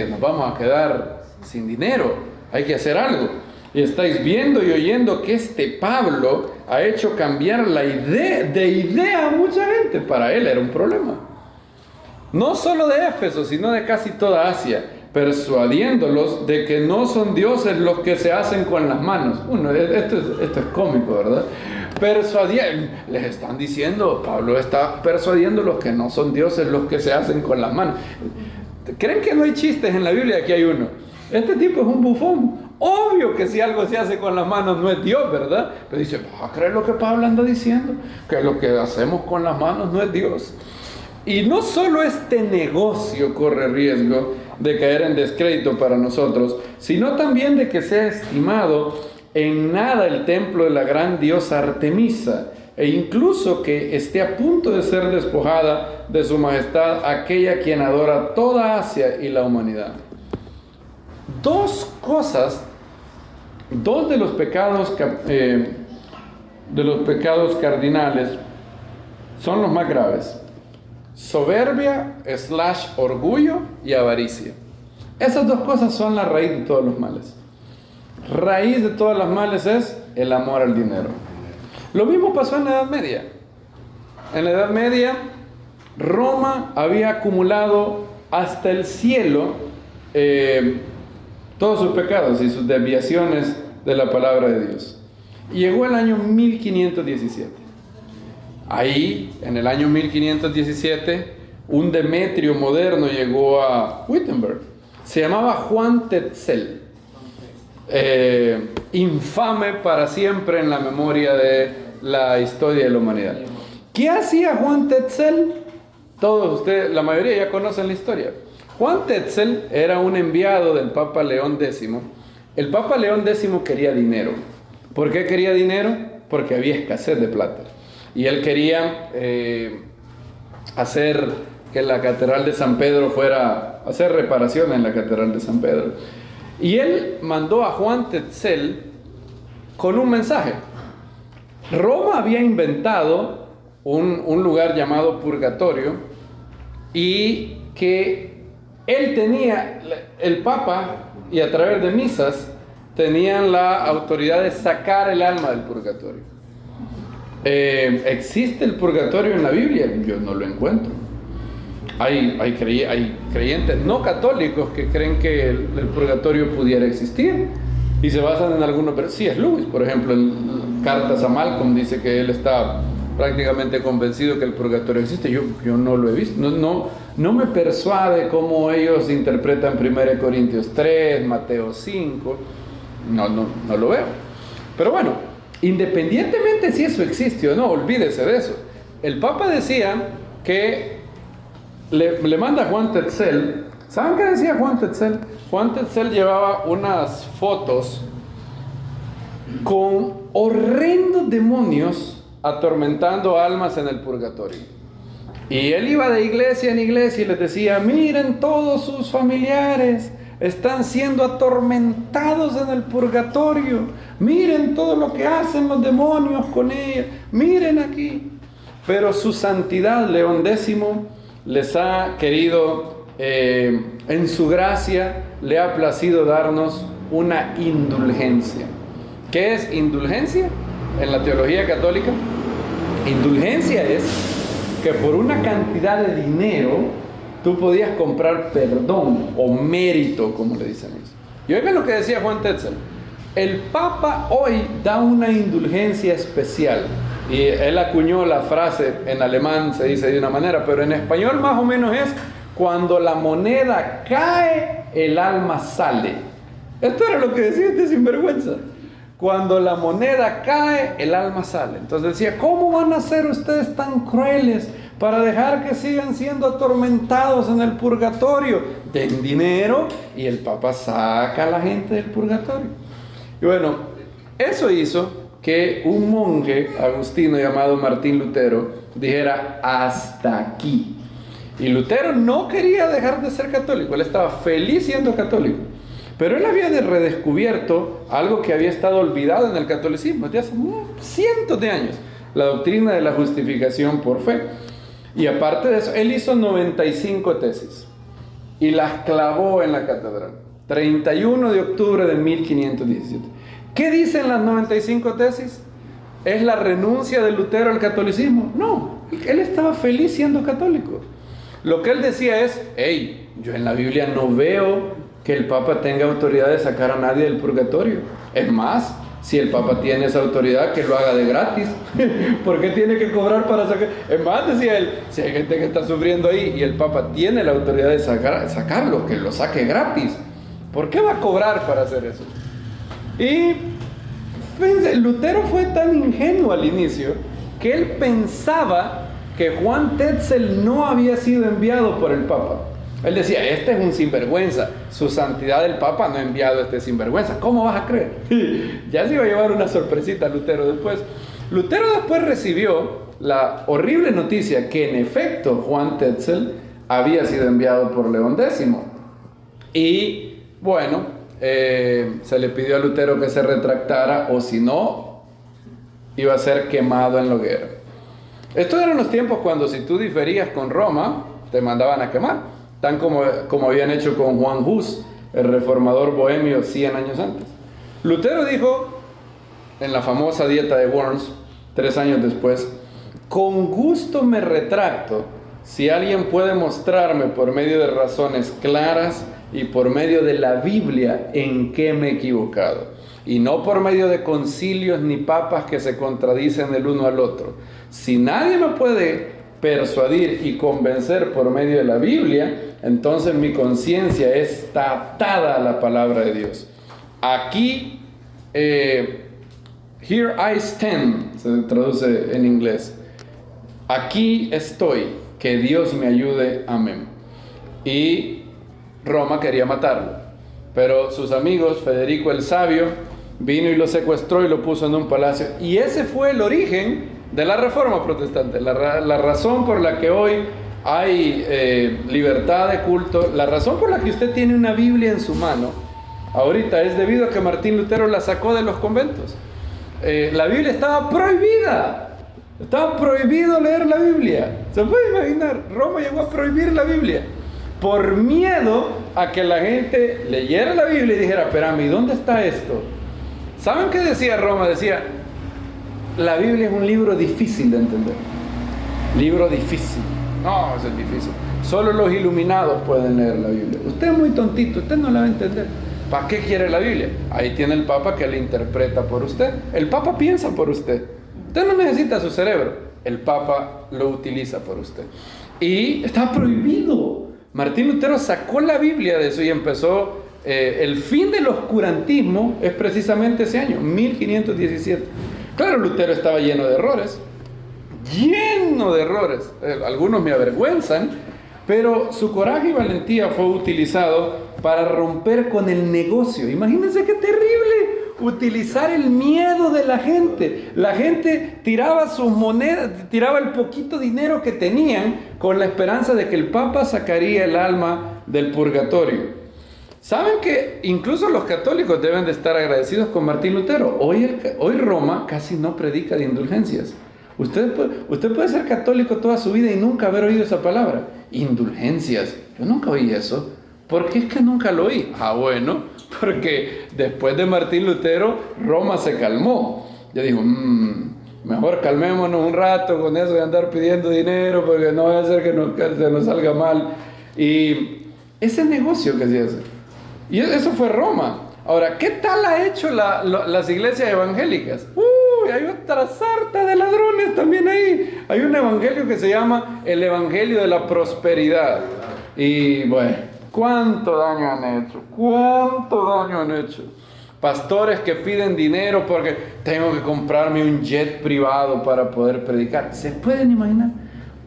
nos vamos a quedar sin dinero, hay que hacer algo. Y estáis viendo y oyendo que este Pablo ha hecho cambiar la idea a mucha gente. Para él era un problema. No solo de Éfeso, sino de casi toda Asia, persuadiéndolos de que no son dioses los que se hacen con las manos. Esto es cómico, ¿verdad? Les están diciendo, Pablo está persuadiendo a los que no son dioses los que se hacen con las manos. ¿Creen que no hay chistes en la Biblia? Aquí hay uno. Este tipo es un bufón. Obvio que si algo se hace con las manos no es Dios, ¿verdad? Pero dice, ¿vas a creer lo que Pablo anda diciendo? Que lo que hacemos con las manos no es Dios. Y no solo este negocio corre riesgo de caer en descrédito para nosotros, sino también de que sea estimado en nada el templo de la gran diosa Artemisa, e incluso que esté a punto de ser despojada de su majestad aquella quien adora toda Asia y la humanidad. Dos de los pecados cardinales son los más graves: soberbia / orgullo y avaricia. Esas dos cosas son la raíz de todos los males. Raíz de todos los males es el amor al dinero. Lo mismo pasó en la Edad Media. En la Edad Media, Roma había acumulado hasta el cielo todos sus pecados y sus desviaciones de la palabra de Dios. Y llegó el año 1517. Ahí, en el año 1517, un Demetrio moderno llegó a Wittenberg. Se llamaba Juan Tetzel. Infame para siempre en la memoria de la historia de la humanidad. ¿Qué hacía Juan Tetzel? Todos ustedes, la mayoría ya conocen la historia. Juan Tetzel era un enviado del Papa León X. El Papa León X quería dinero. ¿Por qué quería dinero? Porque había escasez de plata. Y él quería hacer que la Catedral de San Pedro hacer reparaciones en la Catedral de San Pedro. Y él mandó a Juan Tetzel con un mensaje. Roma había inventado un lugar llamado purgatorio, y que él tenía, el Papa, y a través de misas, tenían la autoridad de sacar el alma del purgatorio. ¿Existe el purgatorio en la Biblia? Yo no lo encuentro. Hay creyentes no católicos que creen que el purgatorio pudiera existir y se basan en algunos, pero sí es Lewis, por ejemplo, en Cartas a Malcolm dice que él está prácticamente convencido que el purgatorio existe. Yo no lo he visto, no me persuade cómo ellos interpretan 1 Corintios 3, Mateo 5, no lo veo. Pero bueno, independientemente si eso existe o no, olvídese de eso. El Papa decía que le manda a Juan Tetzel. ¿Saben qué decía Juan Tetzel? Juan Tetzel llevaba unas fotos con horrendos demonios atormentando almas en el purgatorio. Y él iba de iglesia en iglesia y les decía: miren, todos sus familiares están siendo atormentados en el purgatorio. Miren todo lo que hacen los demonios con ellos. Miren aquí. Pero su santidad, León X, les ha querido, en su gracia, le ha placido darnos una indulgencia. ¿Qué es indulgencia en la teología católica? Indulgencia es que por una cantidad de dinero tú podías comprar perdón o mérito, como le dicen ellos. Y oigan lo que decía Juan Tetzel: el Papa hoy da una indulgencia especial. Y él acuñó la frase, en alemán se dice de una manera, pero en español más o menos es: cuando la moneda cae, el alma sale. Esto era lo que decía este sinvergüenza. Cuando la moneda cae, el alma sale. Entonces decía: ¿cómo van a ser ustedes tan crueles para dejar que sigan siendo atormentados en el purgatorio? Den dinero y el Papa saca a la gente del purgatorio. Y bueno, eso hizo que un monje agustino llamado Martín Lutero dijera: hasta aquí. Y Lutero no quería dejar de ser católico, él estaba feliz siendo católico. Pero él había redescubierto algo que había estado olvidado en el catolicismo desde hace cientos de años: la doctrina de la justificación por fe. Y aparte de eso, él hizo 95 tesis y las clavó en la catedral. 31 de octubre de 1517. ¿Qué dicen las 95 tesis? ¿Es la renuncia de Lutero al catolicismo? No, él estaba feliz siendo católico. Lo que él decía es: hey, yo en la Biblia no veo que el Papa tenga autoridad de sacar a nadie del purgatorio. Es más, si el Papa tiene esa autoridad, que lo haga de gratis. ¿Por qué tiene que cobrar para sacar? Es más, decía él, si hay gente que está sufriendo ahí y el Papa tiene la autoridad de sacarlo, que lo saque gratis. ¿Por qué va a cobrar para hacer eso? Y fíjense, Lutero fue tan ingenuo al inicio que él pensaba que Juan Tetzel no había sido enviado por el Papa. Él decía: este es un sinvergüenza, su santidad el Papa no ha enviado a este sinvergüenza, ¿cómo vas a creer? Ya se iba a llevar una sorpresita Lutero después. Lutero después recibió la horrible noticia que en efecto Juan Tetzel había sido enviado por León X. Y bueno, se le pidió a Lutero que se retractara, o si no, iba a ser quemado en la hoguera. Estos eran los tiempos cuando si tú diferías con Roma, te mandaban a quemar, tan como habían hecho con Juan Hus, el reformador bohemio 100 años antes. Lutero dijo en la famosa dieta de Worms, 3 años después: con gusto me retracto si alguien puede mostrarme por medio de razones claras y por medio de la Biblia en qué me he equivocado, y no por medio de concilios ni papas que se contradicen el uno al otro. Si nadie me puede persuadir y convencer por medio de la Biblia, entonces mi conciencia está atada a la palabra de Dios. Aquí, here I stand, se traduce en inglés. Aquí estoy, que Dios me ayude, amén. Y Roma quería matarlo, pero sus amigos, Federico el Sabio, vino y lo secuestró y lo puso en un palacio. Y ese fue el origen de la Reforma Protestante, la razón por la que hoy hay libertad de culto, la razón por la que usted tiene una Biblia en su mano ahorita es debido a que Martín Lutero la sacó de los conventos. La Biblia estaba prohibida, estaba prohibido leer la Biblia. ¿Se puede imaginar? Roma llegó a prohibir la Biblia por miedo a que la gente leyera la Biblia y dijera: espérame, ¿dónde está esto? ¿Saben qué decía Roma? Decía: la Biblia es un libro difícil de entender. Libro difícil. No, eso es difícil. Solo los iluminados pueden leer la Biblia. Usted es muy tontito, usted no la va a entender. ¿Para qué quiere la Biblia? Ahí tiene el Papa que la interpreta por usted. El Papa piensa por usted. Usted no necesita su cerebro. El Papa lo utiliza por usted. Y está prohibido. Martín Lutero sacó la Biblia de eso y empezó el fin del oscurantismo es precisamente ese año, 1517. Claro, Lutero estaba lleno de errores, algunos me avergüenzan, pero su coraje y valentía fue utilizado para romper con el negocio. Imagínense qué terrible, utilizar el miedo de la gente. La gente tiraba sus monedas, tiraba el poquito dinero que tenían con la esperanza de que el Papa sacaría el alma del purgatorio. ¿Saben que incluso los católicos deben de estar agradecidos con Martín Lutero? Hoy Roma casi no predica de indulgencias. Usted puede ser católico toda su vida y nunca haber oído esa palabra. Indulgencias. Yo nunca oí eso. ¿Por qué es que nunca lo oí? Bueno, porque después de Martín Lutero, Roma se calmó. Ya dijo, mejor calmémonos un rato con eso de andar pidiendo dinero, porque no va a hacer que se nos salga mal. Y ese negocio que se hace. Y eso fue Roma. Ahora, ¿qué tal ha hecho las iglesias evangélicas? Hay otra sarta de ladrones también ahí. Hay un evangelio que se llama el Evangelio de la Prosperidad. Y bueno, ¿cuánto daño han hecho? ¿Cuánto daño han hecho? Pastores que piden dinero porque tengo que comprarme un jet privado para poder predicar. ¿Se pueden imaginar?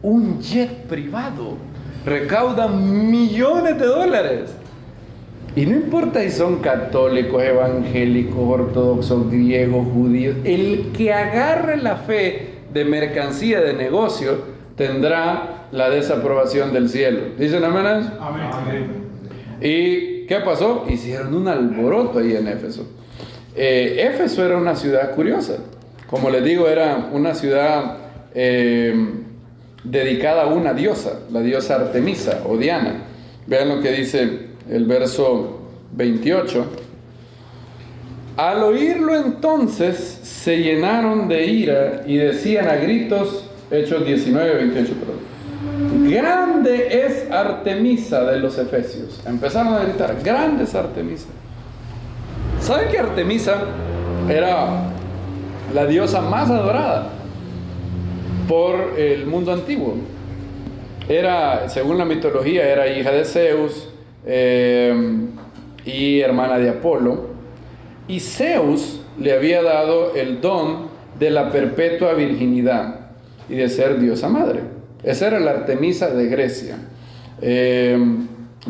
Un jet privado recauda millones de dólares. Y no importa si son católicos, evangélicos, ortodoxos, griegos, judíos, el que agarre la fe de mercancía de negocio tendrá la desaprobación del cielo. ¿Dicen amén? Amén. ¿Y qué pasó? Hicieron un alboroto ahí en Éfeso. Éfeso era una ciudad curiosa. Como les digo, era una ciudad dedicada a una diosa, la diosa Artemisa o Diana. Vean lo que dice el verso 28. Al oírlo entonces se llenaron de ira y decían a gritos, Hechos 19:28, grande es Artemisa de los Efesios. Empezaron a gritar, grande es Artemisa. ¿Saben que Artemisa era la diosa más adorada por el mundo antiguo? Era, según la mitología, era hija de Zeus, y hermana de Apolo, y Zeus le había dado el don de la perpetua virginidad y de ser diosa madre. Esa era la Artemisa de Grecia. De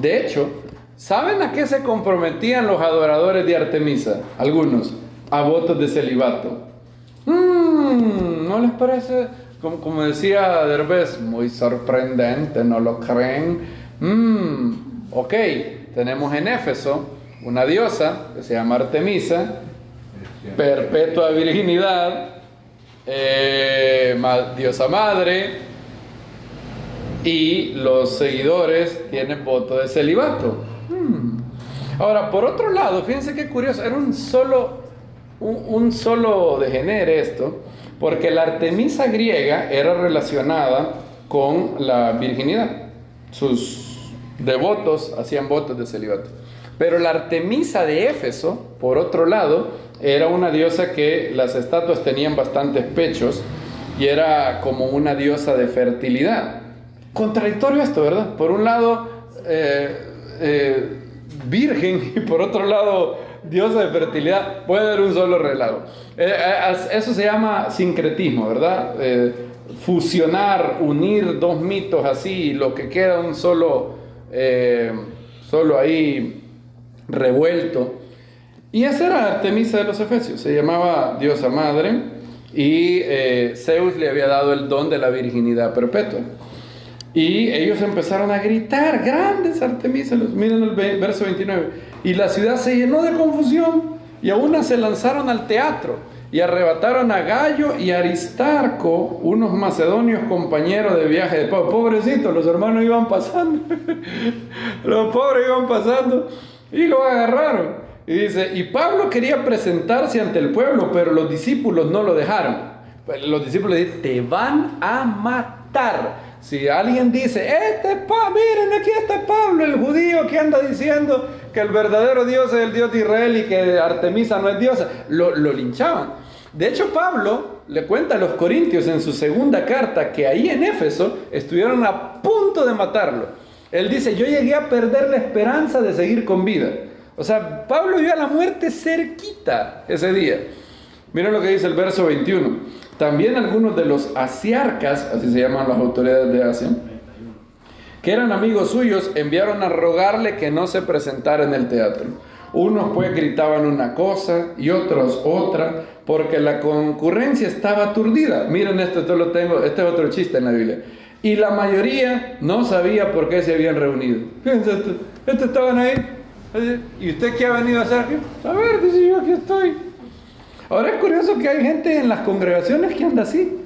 hecho, ¿saben a qué se comprometían los adoradores de Artemisa? Algunos, a votos de celibato. ¿No les parece, como decía Derbez, muy sorprendente? ¿No lo creen? Ok, tenemos en Éfeso una diosa que se llama Artemisa, perpetua virginidad, diosa madre, y los seguidores tienen voto de celibato. Ahora, por otro lado, fíjense qué curioso, era un solo degenere esto, porque la Artemisa griega era relacionada con la virginidad. Sus devotos hacían votos de celibato. Pero la Artemisa de Éfeso, por otro lado, era una diosa que las estatuas tenían bastantes pechos y era como una diosa de fertilidad. Contradictorio esto, ¿verdad? Por un lado, virgen, y por otro lado, diosa de fertilidad. Puede haber un solo relajo. Eso se llama sincretismo, ¿verdad? Fusionar, unir dos mitos así, lo que queda un solo ahí revuelto. Y esa era Artemisa de los Efesios, se llamaba diosa madre, y Zeus le había dado el don de la virginidad perpetua. Y ellos empezaron a gritar, grandes Artemisa, miren el verso 29, y la ciudad se llenó de confusión, y aún se lanzaron al teatro, y arrebataron a Gallo y Aristarco, unos macedonios compañeros de viaje de Pablo. Pobrecitos, los hermanos iban pasando, los pobres iban pasando, y lo agarraron. Y dice, y Pablo quería presentarse ante el pueblo, pero los discípulos no lo dejaron. Los discípulos le dicen, te van a matar. Si alguien dice, miren, aquí está Pablo, el judío que anda diciendo que el verdadero Dios es el Dios de Israel y que Artemisa no es diosa, lo linchaban. De hecho, Pablo le cuenta a los corintios en su segunda carta que ahí en Éfeso estuvieron a punto de matarlo. Él dice, yo llegué a perder la esperanza de seguir con vida. O sea, Pablo vio a la muerte cerquita ese día. Miren lo que dice el verso 21. También algunos de los asiarcas, así se llaman las autoridades de Asia, que eran amigos suyos, enviaron a rogarle que no se presentara en el teatro. Unos pues gritaban una cosa y otros otra, porque la concurrencia estaba aturdida. Miren esto lo tengo, este es otro chiste en la Biblia. Y la mayoría no sabía por qué se habían reunido. Fíjense esto, estos estaban ahí. ¿Y usted qué ha venido a hacer aquí? A ver, dice yo, aquí estoy. Ahora es curioso que hay gente en las congregaciones que anda así.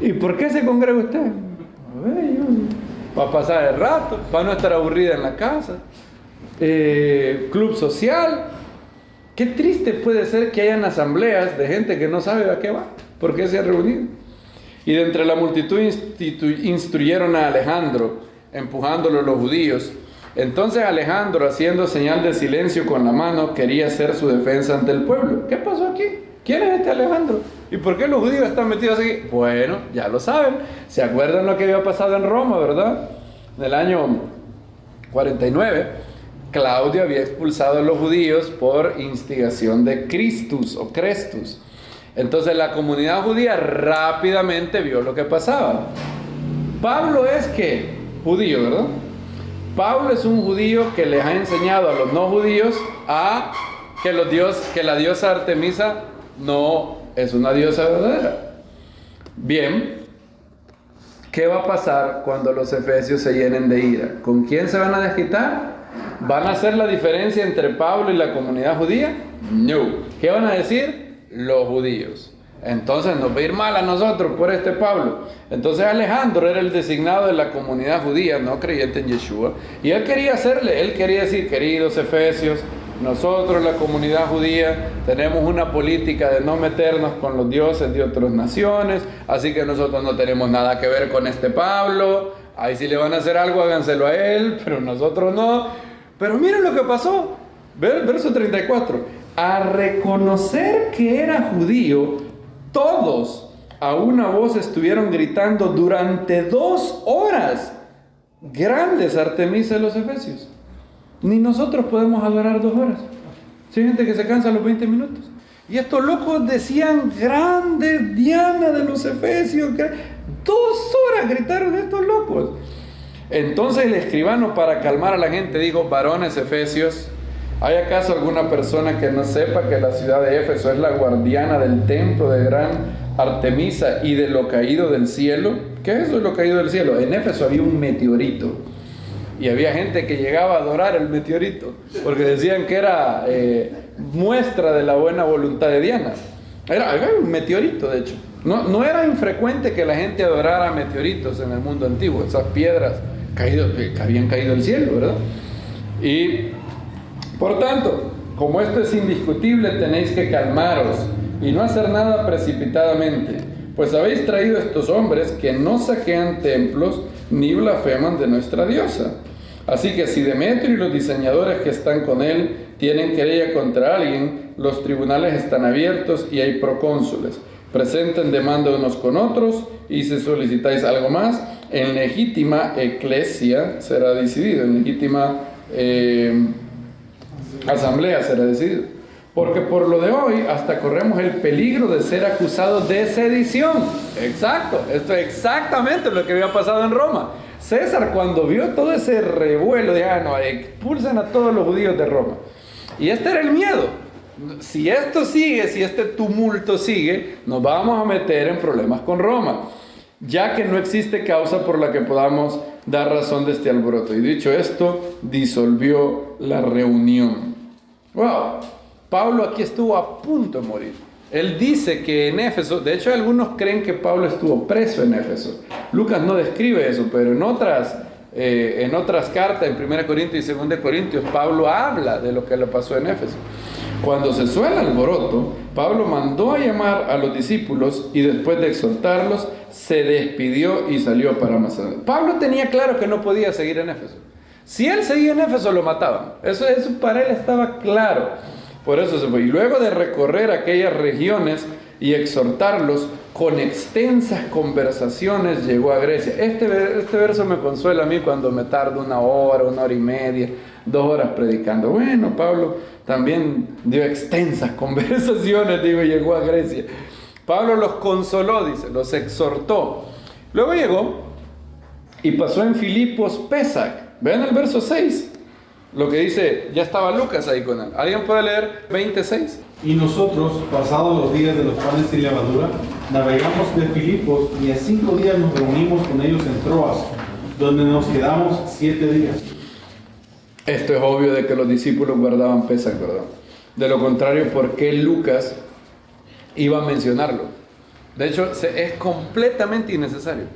¿Y por qué se congrega usted? A ver, yo... para pasar el rato, para no estar aburrida en la casa. Club social. Qué triste puede ser que hayan asambleas de gente que no sabe a qué va, por qué se ha reunido. Y de entre la multitud instruyeron a Alejandro, empujándolo los judíos. Entonces Alejandro, haciendo señal de silencio con la mano, quería hacer su defensa ante el pueblo. ¿Qué pasó aquí? ¿Quién es este Alejandro? ¿Y por qué los judíos están metidos aquí? Bueno, ya lo saben. ¿Se acuerdan lo que había pasado en Roma, verdad? En el año 49, Claudio había expulsado a los judíos por instigación de Cristus o Crestus. Entonces la comunidad judía rápidamente vio lo que pasaba. Pablo es que judío, ¿verdad? Pablo es un judío que les ha enseñado a los no judíos que la diosa Artemisa no es una diosa verdadera. Bien, ¿qué va a pasar cuando los efesios se llenen de ira? ¿Con quién se van a desquitar? ¿Van a hacer la diferencia entre Pablo y la comunidad judía? No. ¿Qué van a decir? Los judíos. Entonces nos va a ir mal a nosotros por este Pablo. Entonces Alejandro era el designado de la comunidad judía, no creyente en Yeshua, y él quería decir, queridos efesios, nosotros la comunidad judía tenemos una política de no meternos con los dioses de otras naciones, así que nosotros no tenemos nada que ver con este Pablo. Ahí si le van a hacer algo, háganselo a él, pero nosotros no. Pero miren lo que pasó, verso 34, a reconocer que era judío, todos a una voz estuvieron gritando durante 2 horas, grandes Artemisa de los efesios. Ni nosotros podemos adorar 2 horas. Si hay gente que se cansa a los 20 minutos. Y estos locos decían, grande Diana de los efesios. 2 horas gritaron estos locos. Entonces el escribano, para calmar a la gente, dijo, varones efesios, ¿hay acaso alguna persona que no sepa que la ciudad de Éfeso es la guardiana del templo de gran Artemisa y de lo caído del cielo? ¿Qué es eso de lo caído del cielo? En Éfeso había un meteorito y había gente que llegaba a adorar el meteorito porque decían que era muestra de la buena voluntad de Diana. Era un meteorito, de hecho. No era infrecuente que la gente adorara meteoritos en el mundo antiguo, esas piedras que habían caído del cielo, ¿verdad? Y por tanto, como esto es indiscutible, tenéis que calmaros y no hacer nada precipitadamente, pues habéis traído estos hombres que no saquean templos ni blasfeman de nuestra diosa. Así que si Demetrio y los diseñadores que están con él tienen querella contra alguien, los tribunales están abiertos y hay procónsules. Presenten demanda unos con otros y si solicitáis algo más, en legítima eclesia será decidido, en legítima asamblea será decidido. Porque por lo de hoy hasta corremos el peligro de ser acusados de sedición. Exacto, esto es exactamente lo que había pasado en Roma. César, cuando vio todo ese revuelo, dijo, no, expulsan a todos los judíos de Roma. Y este era el miedo. Si esto sigue, si este tumulto sigue, nos vamos a meter en problemas con Roma, ya que no existe causa por la que podamos dar razón de este alboroto. Y dicho esto, disolvió la reunión. Wow, Pablo aquí estuvo a punto de morir. Él dice que en Éfeso, de hecho algunos creen que Pablo estuvo preso en Éfeso. Lucas no describe eso, pero en otras cartas, en 1 Corintios y 2 Corintios, Pablo habla de lo que le pasó en Éfeso. Cuando cesó el alboroto, Pablo mandó a llamar a los discípulos y después de exhortarlos, se despidió y salió para Macedonia. Pablo tenía claro que no podía seguir en Éfeso. Si él seguía en Éfeso, lo mataban. Eso para él estaba claro. Por eso se fue. Y luego de recorrer aquellas regiones, y exhortarlos con extensas conversaciones llegó a Grecia. Este verso me consuela a mí cuando me tardo 1 hora, 1 hora y media, 2 horas predicando. Bueno, Pablo también dio extensas conversaciones, digo, llegó a Grecia. Pablo los consoló, dice, los exhortó. Luego llegó y pasó en Filipos Pésac. Vean el verso 6, lo que dice, ya estaba Lucas ahí con él. ¿Alguien puede leer 26? Y nosotros, pasados los días de los panes sin levadura, navegamos de Filipos y en 5 días nos reunimos con ellos en Troas, donde nos quedamos 7 días. Esto es obvio de que los discípulos guardaban Pésac, ¿verdad? De lo contrario, ¿por qué Lucas iba a mencionarlo? De hecho, es completamente innecesario.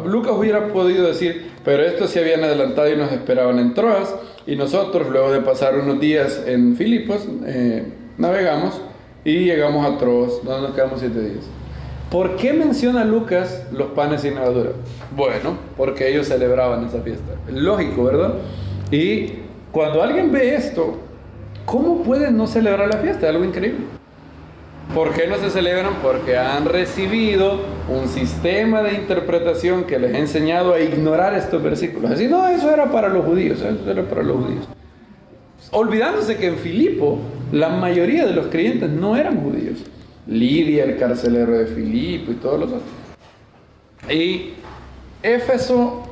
Lucas hubiera podido decir, pero estos se habían adelantado y nos esperaban en Troas, y nosotros, luego de pasar unos días en Filipos, navegamos y llegamos a Troas, donde nos quedamos 7 días. ¿Por qué menciona Lucas los panes sin levadura? Bueno, porque ellos celebraban esa fiesta. Lógico, ¿verdad? Y cuando alguien ve esto, ¿cómo pueden no celebrar la fiesta? Es algo increíble. ¿Por qué no se celebran? Porque han recibido un sistema de interpretación que les ha enseñado a ignorar estos versículos. Así, no, eso era para los judíos, eso era para los judíos. Olvidándose que en Filipo la mayoría de los creyentes no eran judíos. Lidia, el carcelero de Filipo y todos los otros. Y Éfeso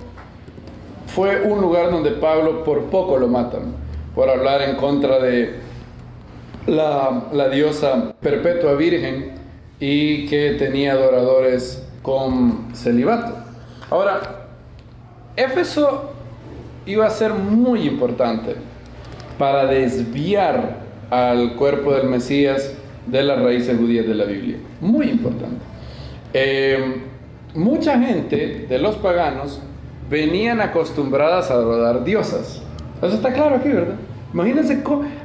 fue un lugar donde Pablo por poco lo matan, por hablar en contra de la diosa perpetua virgen y que tenía adoradores con celibato. Ahora, Éfeso iba a ser muy importante para desviar al cuerpo del Mesías de las raíces judías de la Biblia. Muy importante. Mucha gente de los paganos venían acostumbradas a adorar diosas. Eso está claro aquí, ¿verdad?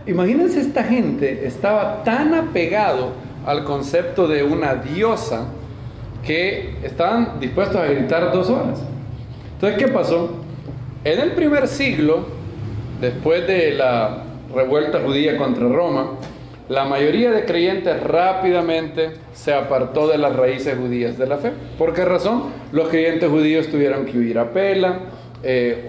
Imagínense esta gente estaba tan apegado al concepto de una diosa que estaban dispuestos a gritar 2 horas. Entonces, ¿qué pasó? En el primer siglo, después de la revuelta judía contra Roma, la mayoría de creyentes rápidamente se apartó de las raíces judías de la fe. ¿Por qué razón? Los creyentes judíos tuvieron que huir a Pela,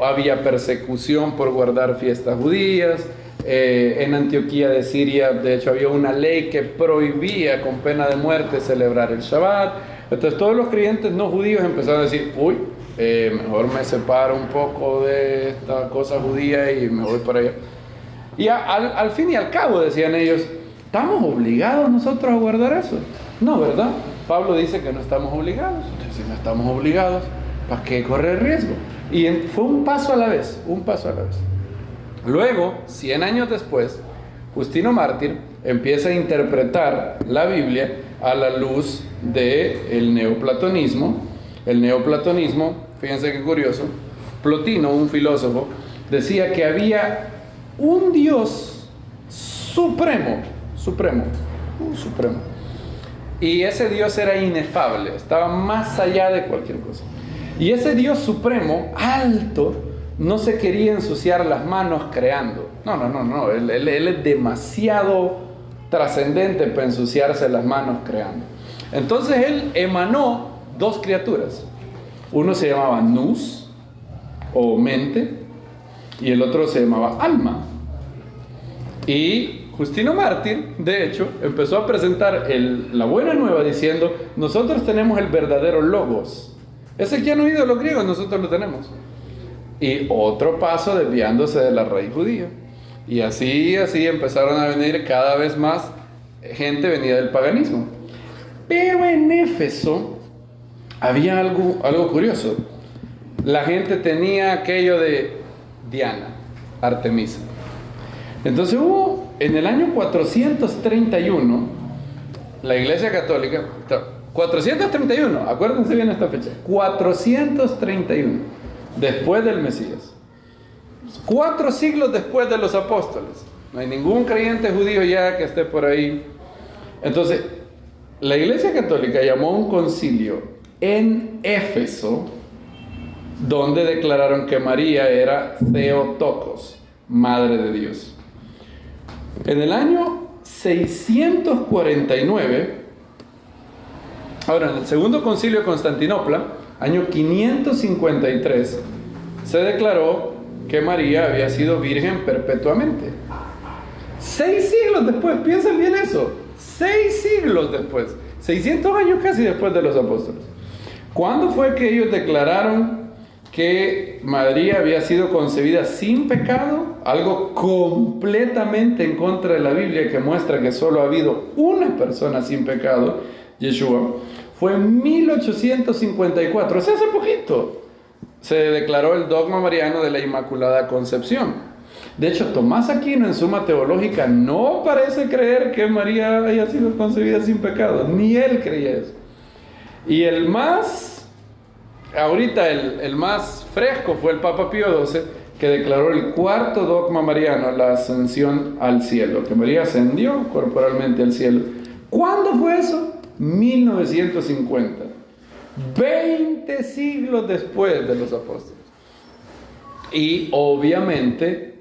había persecución por guardar fiestas judías. En Antioquía de Siria, de hecho, había una ley que prohibía con pena de muerte celebrar el Shabbat. Entonces todos los creyentes no judíos empezaron a decir, mejor me separo un poco de esta cosa judía y me voy para allá. Y al fin y al cabo, decían ellos, ¿estamos obligados nosotros a guardar eso? No, ¿verdad? Pablo dice que no estamos obligados. Entonces, si no estamos obligados, ¿para qué correr riesgo? Y fue un paso a la vez, un paso a la vez. Luego, 100 años después, Justino Mártir empieza a interpretar la Biblia a la luz del neoplatonismo. El neoplatonismo, fíjense qué curioso, Plotino, un filósofo, decía que había un Dios supremo. Y ese Dios era inefable, estaba más allá de cualquier cosa. Y ese Dios supremo, alto, no se quería ensuciar las manos creando. No. Él es demasiado trascendente para ensuciarse las manos creando. Entonces él emanó 2 criaturas. Uno se llamaba nous, o mente, y el otro se llamaba alma. Y Justino Mártir, de hecho, empezó a presentar la buena nueva diciendo, nosotros tenemos el verdadero logos. Ese que han oído los griegos, nosotros lo tenemos. Y otro paso desviándose de la raíz judía. Y así empezaron a venir cada vez más gente venida del paganismo. Pero en Éfeso había algo curioso. La gente tenía aquello de Diana, Artemisa. Entonces en el año 431, la Iglesia Católica, 431, acuérdense bien esta fecha, 431, después del Mesías, 4 siglos después de los apóstoles. No hay ningún creyente judío ya que esté por ahí. Entonces, la Iglesia Católica llamó a un concilio en Éfeso, donde declararon que María era Theotokos, Madre de Dios. En el año 649, Ahora, en el segundo concilio de Constantinopla, año 553, se declaró que María había sido virgen perpetuamente. 6 siglos después, piensen bien eso, 6 siglos después, 600 años casi después de los apóstoles. ¿Cuándo fue que ellos declararon que María había sido concebida sin pecado? Algo completamente en contra de la Biblia, que muestra que solo ha habido una persona sin pecado, Yeshua. Fue en 1854, o sea, hace poquito, se declaró el dogma mariano de la Inmaculada Concepción. De hecho, Tomás Aquino en Suma Teológica no parece creer que María haya sido concebida sin pecado, ni él creía eso. Y el más fresco fue el Papa Pío XII, que declaró el cuarto dogma mariano, la ascensión al cielo, que María ascendió corporalmente al cielo. ¿Cuándo fue eso? 1950, 20 siglos después de los apóstoles. Y obviamente,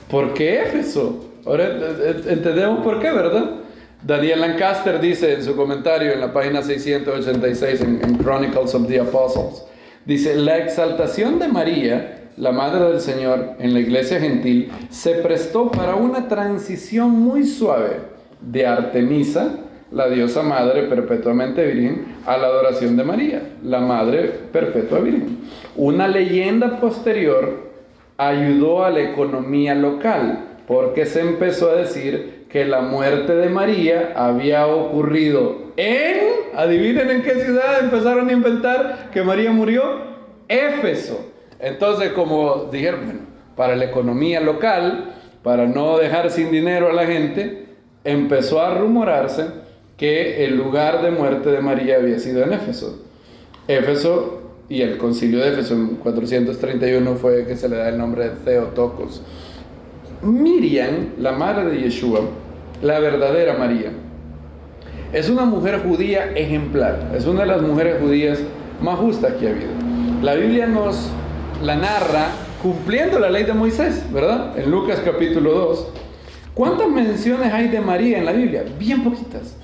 ¿por qué Éfeso? Ahora entendemos por qué, ¿verdad? Daniel Lancaster dice en su comentario en la página 686 en Chronicles of the Apostles, dice: la exaltación de María, la Madre del Señor, en la iglesia gentil, se prestó para una transición muy suave de Artemisa, la diosa madre perpetuamente virgen, a la adoración de María, la madre perpetua virgen. Una leyenda posterior ayudó a la economía local, porque se empezó a decir que la muerte de María había ocurrido adivinen en qué ciudad empezaron a inventar que María murió, Éfeso. Entonces, como dijeron, bueno, para la economía local, para no dejar sin dinero a la gente, empezó a rumorarse que el lugar de muerte de María había sido en Éfeso. Éfeso y el concilio de Éfeso en 431 fue que se le da el nombre de Theotokos. Miriam, la madre de Yeshua, la verdadera María, es una mujer judía ejemplar, es una de las mujeres judías más justas que ha habido. La Biblia nos la narra cumpliendo la ley de Moisés, ¿verdad? En Lucas capítulo 2. ¿Cuántas menciones hay de María en la Biblia? Bien poquitas.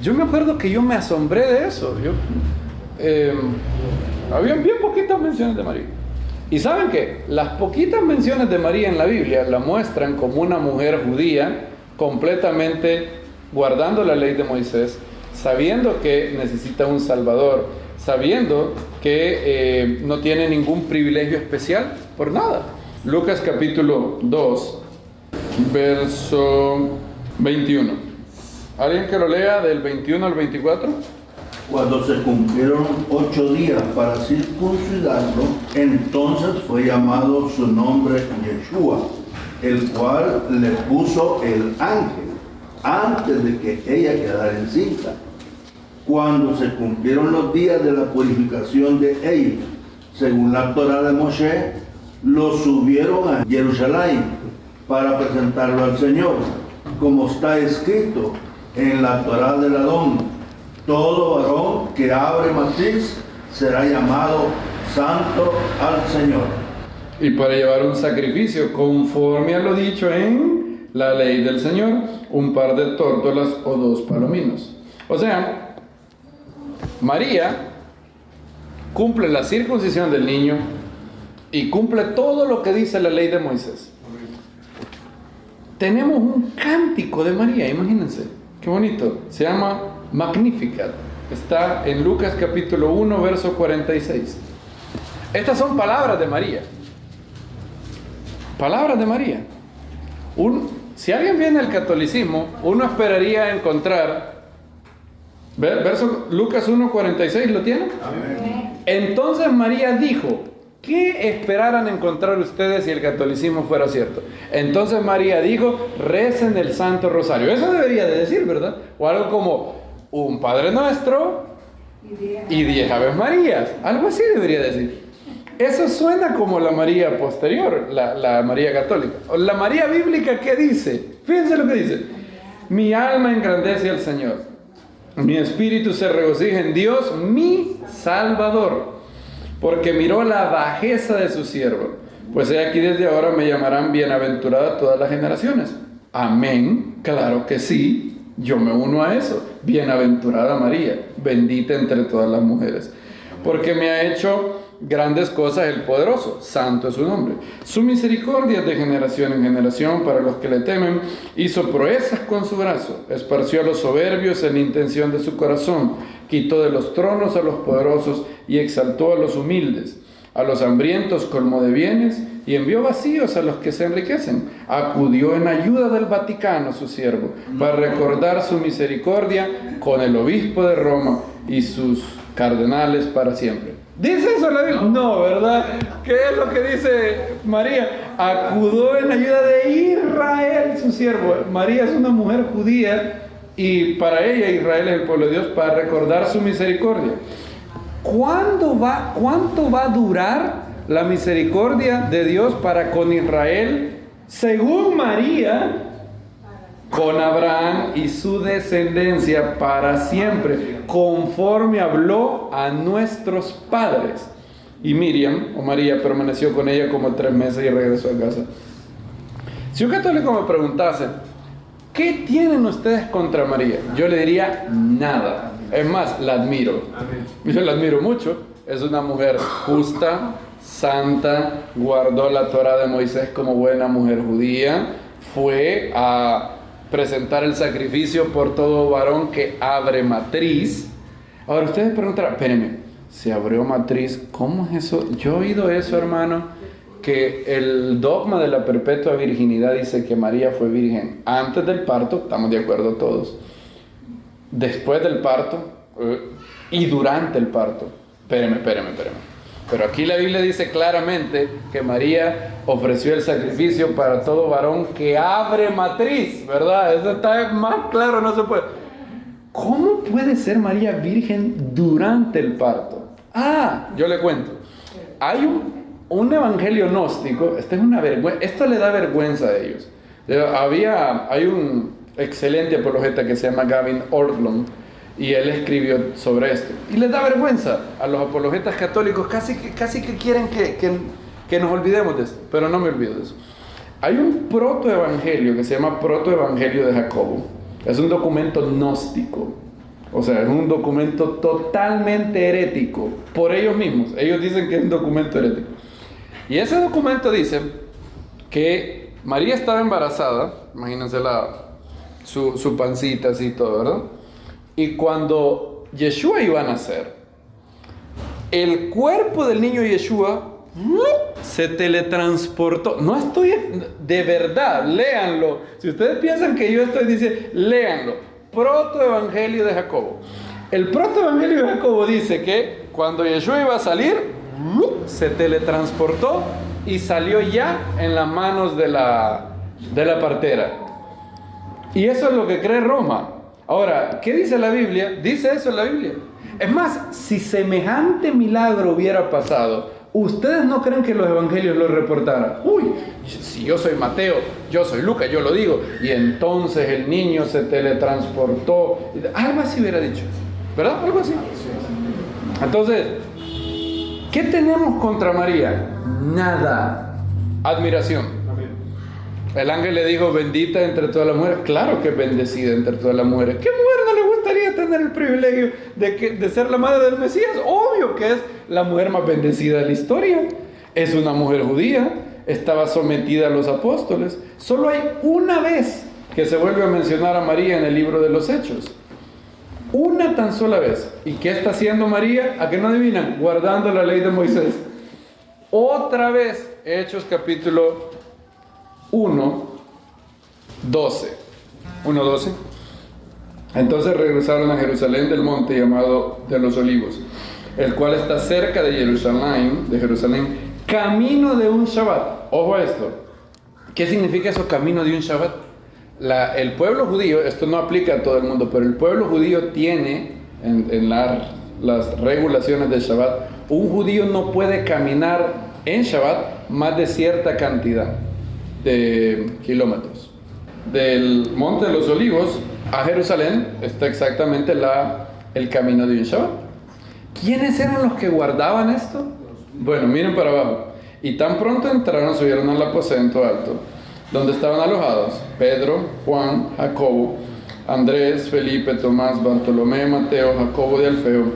Yo me acuerdo que yo me asombré de eso. Habían bien poquitas menciones de María. ¿Y saben qué? Las poquitas menciones de María en la Biblia la muestran como una mujer judía completamente guardando la ley de Moisés, sabiendo que necesita un Salvador, sabiendo que no tiene ningún privilegio especial por nada. Lucas capítulo 2, verso 21. ¿Alguien que lo lea del 21 al 24? Cuando se cumplieron 8 días para circuncidarlo, entonces fue llamado su nombre Yeshua, el cual le puso el ángel antes de que ella quedara encinta. Cuando se cumplieron los días de la purificación de ella, según la Torá de Moshe, lo subieron a Jerusalén para presentarlo al Señor, como está escrito en la Torá del Adón: todo varón que abre matriz será llamado santo al Señor. Y para llevar un sacrificio conforme a lo dicho en la ley del Señor, un par de tórtolas o 2 palominos. O sea, María cumple la circuncisión del niño y cumple todo lo que dice la ley de Moisés. Tenemos un cántico de María, imagínense, qué bonito, se llama Magnificat, está en Lucas capítulo 1, verso 46. Estas son palabras de María. Palabras de María. Si alguien viene al catolicismo, uno esperaría encontrar verso Lucas 1:46, ¿lo tienen? Amén. Entonces María dijo: ¿qué esperaran encontrar ustedes si el catolicismo fuera cierto? Entonces María dijo: recen el Santo Rosario. Eso debería de decir, ¿verdad? O algo como un Padre Nuestro y 10 Aves Marías. Algo así debería decir. Eso suena como la María posterior, la María católica. O la María bíblica, ¿qué dice? Fíjense lo que dice: mi alma engrandece al Señor, mi espíritu se regocija en Dios, mi Salvador, porque miró la bajeza de su siervo. Pues he aquí, desde ahora me llamarán bienaventurada todas las generaciones. Amén, claro que sí, yo me uno a eso. bienaventurada María, bendita entre todas las mujeres, porque me ha hecho grandes cosas el poderoso, santo es su nombre. Su misericordia es de generación en generación para los que le temen. Hizo proezas con su brazo, esparció a los soberbios en la intención de su corazón, quitó de los tronos a los poderosos y exaltó a los humildes. A los hambrientos colmó de bienes y envió vacíos a los que se enriquecen. Acudió en ayuda del Vaticano, su siervo, para recordar su misericordia con el obispo de Roma y sus cardenales para siempre. ¿Dice eso la Biblia? No, ¿verdad? ¿Qué es lo que dice María? Acudió en ayuda de Israel, su siervo. María es una mujer judía y para ella Israel es el pueblo de Dios, para recordar su misericordia. ¿Cuánto va a durar la misericordia de Dios para con Israel, según María, con Abraham y su descendencia para siempre, conforme habló a nuestros padres? Y Miriam, o María, permaneció con ella como 3 meses y regresó a casa. Si un católico me preguntase, ¿qué tienen ustedes contra María?, yo le diría nada. Es más, la admiro. Yo la admiro mucho. Es una mujer justa, santa, guardó la Torá de Moisés como buena mujer judía, fue a presentar el sacrificio por todo varón que abre matriz. Ahora ustedes preguntarán, espérenme, si abrió matriz, ¿cómo es eso? Yo he oído eso, hermano, que el dogma de la perpetua virginidad dice que María fue virgen antes del parto, estamos de acuerdo todos, después del parto y durante el parto. Espérenme. Pero aquí la Biblia dice claramente que María ofreció el sacrificio para todo varón que abre matriz, ¿verdad? Eso está más claro, no se puede. ¿Cómo puede ser María virgen durante el parto? Yo le cuento. Hay un evangelio gnóstico, esto le da vergüenza a ellos. Hay un excelente apologeta que se llama Gavin Ortlund, y él escribió sobre esto. Y les da vergüenza a los apologetas católicos, casi que quieren que nos olvidemos de esto, pero no me olvido de eso. Hay un protoevangelio que se llama Protoevangelio de Jacobo. Es un documento gnóstico, o sea, es un documento totalmente herético por ellos mismos. Ellos dicen que es un documento herético. Y ese documento dice que María estaba embarazada, imagínense su pancita así y todo, ¿verdad? Y cuando Yeshua iba a nacer, el cuerpo del niño Yeshua se teletransportó. No estoy, de verdad, léanlo. Si ustedes piensan que yo estoy diciendo, léanlo. Protoevangelio de Jacobo. El protoevangelio de Jacobo dice que cuando Yeshua iba a salir, se teletransportó y salió ya en las manos de la partera. Y eso es lo que cree Roma. Ahora, ¿qué dice la Biblia? Dice eso en la Biblia. Es más, si semejante milagro hubiera pasado, ¿ustedes no creen que los evangelios lo reportaran? Si yo soy Mateo, yo soy Lucas, yo lo digo. Y entonces el niño se teletransportó. Algo así hubiera dicho, ¿verdad? Algo así. Entonces, ¿qué tenemos contra María? Nada. Admiración. El ángel le dijo, bendita entre todas las mujeres. Claro que es bendecida entre todas las mujeres. ¿Qué mujer no le gustaría tener el privilegio de ser la madre del Mesías? Obvio que es la mujer más bendecida de la historia. Es una mujer judía, estaba sometida a los apóstoles. Solo hay una vez que se vuelve a mencionar a María en el libro de los Hechos. Una tan sola vez. ¿Y qué está haciendo María? ¿A qué no adivinan? Guardando la ley de Moisés. Otra vez, Hechos capítulo 1:12. Entonces regresaron a Jerusalén del monte llamado de los Olivos, el cual está cerca de Jerusalén, camino de un Shabbat. Ojo a esto. ¿Qué significa eso, camino de un Shabbat? El pueblo judío, esto no aplica a todo el mundo, pero el pueblo judío tiene en las regulaciones del Shabbat, un judío no puede caminar en Shabbat más de cierta cantidad de kilómetros. Del monte de los Olivos a Jerusalén está exactamente el camino de un Shabbat. ¿Quiénes eran los que guardaban esto? Bueno, miren para abajo. Y tan pronto entraron, subieron al aposento alto, donde estaban alojados Pedro, Juan, Jacobo, Andrés, Felipe, Tomás, Bartolomé, Mateo, Jacobo de Alfeo,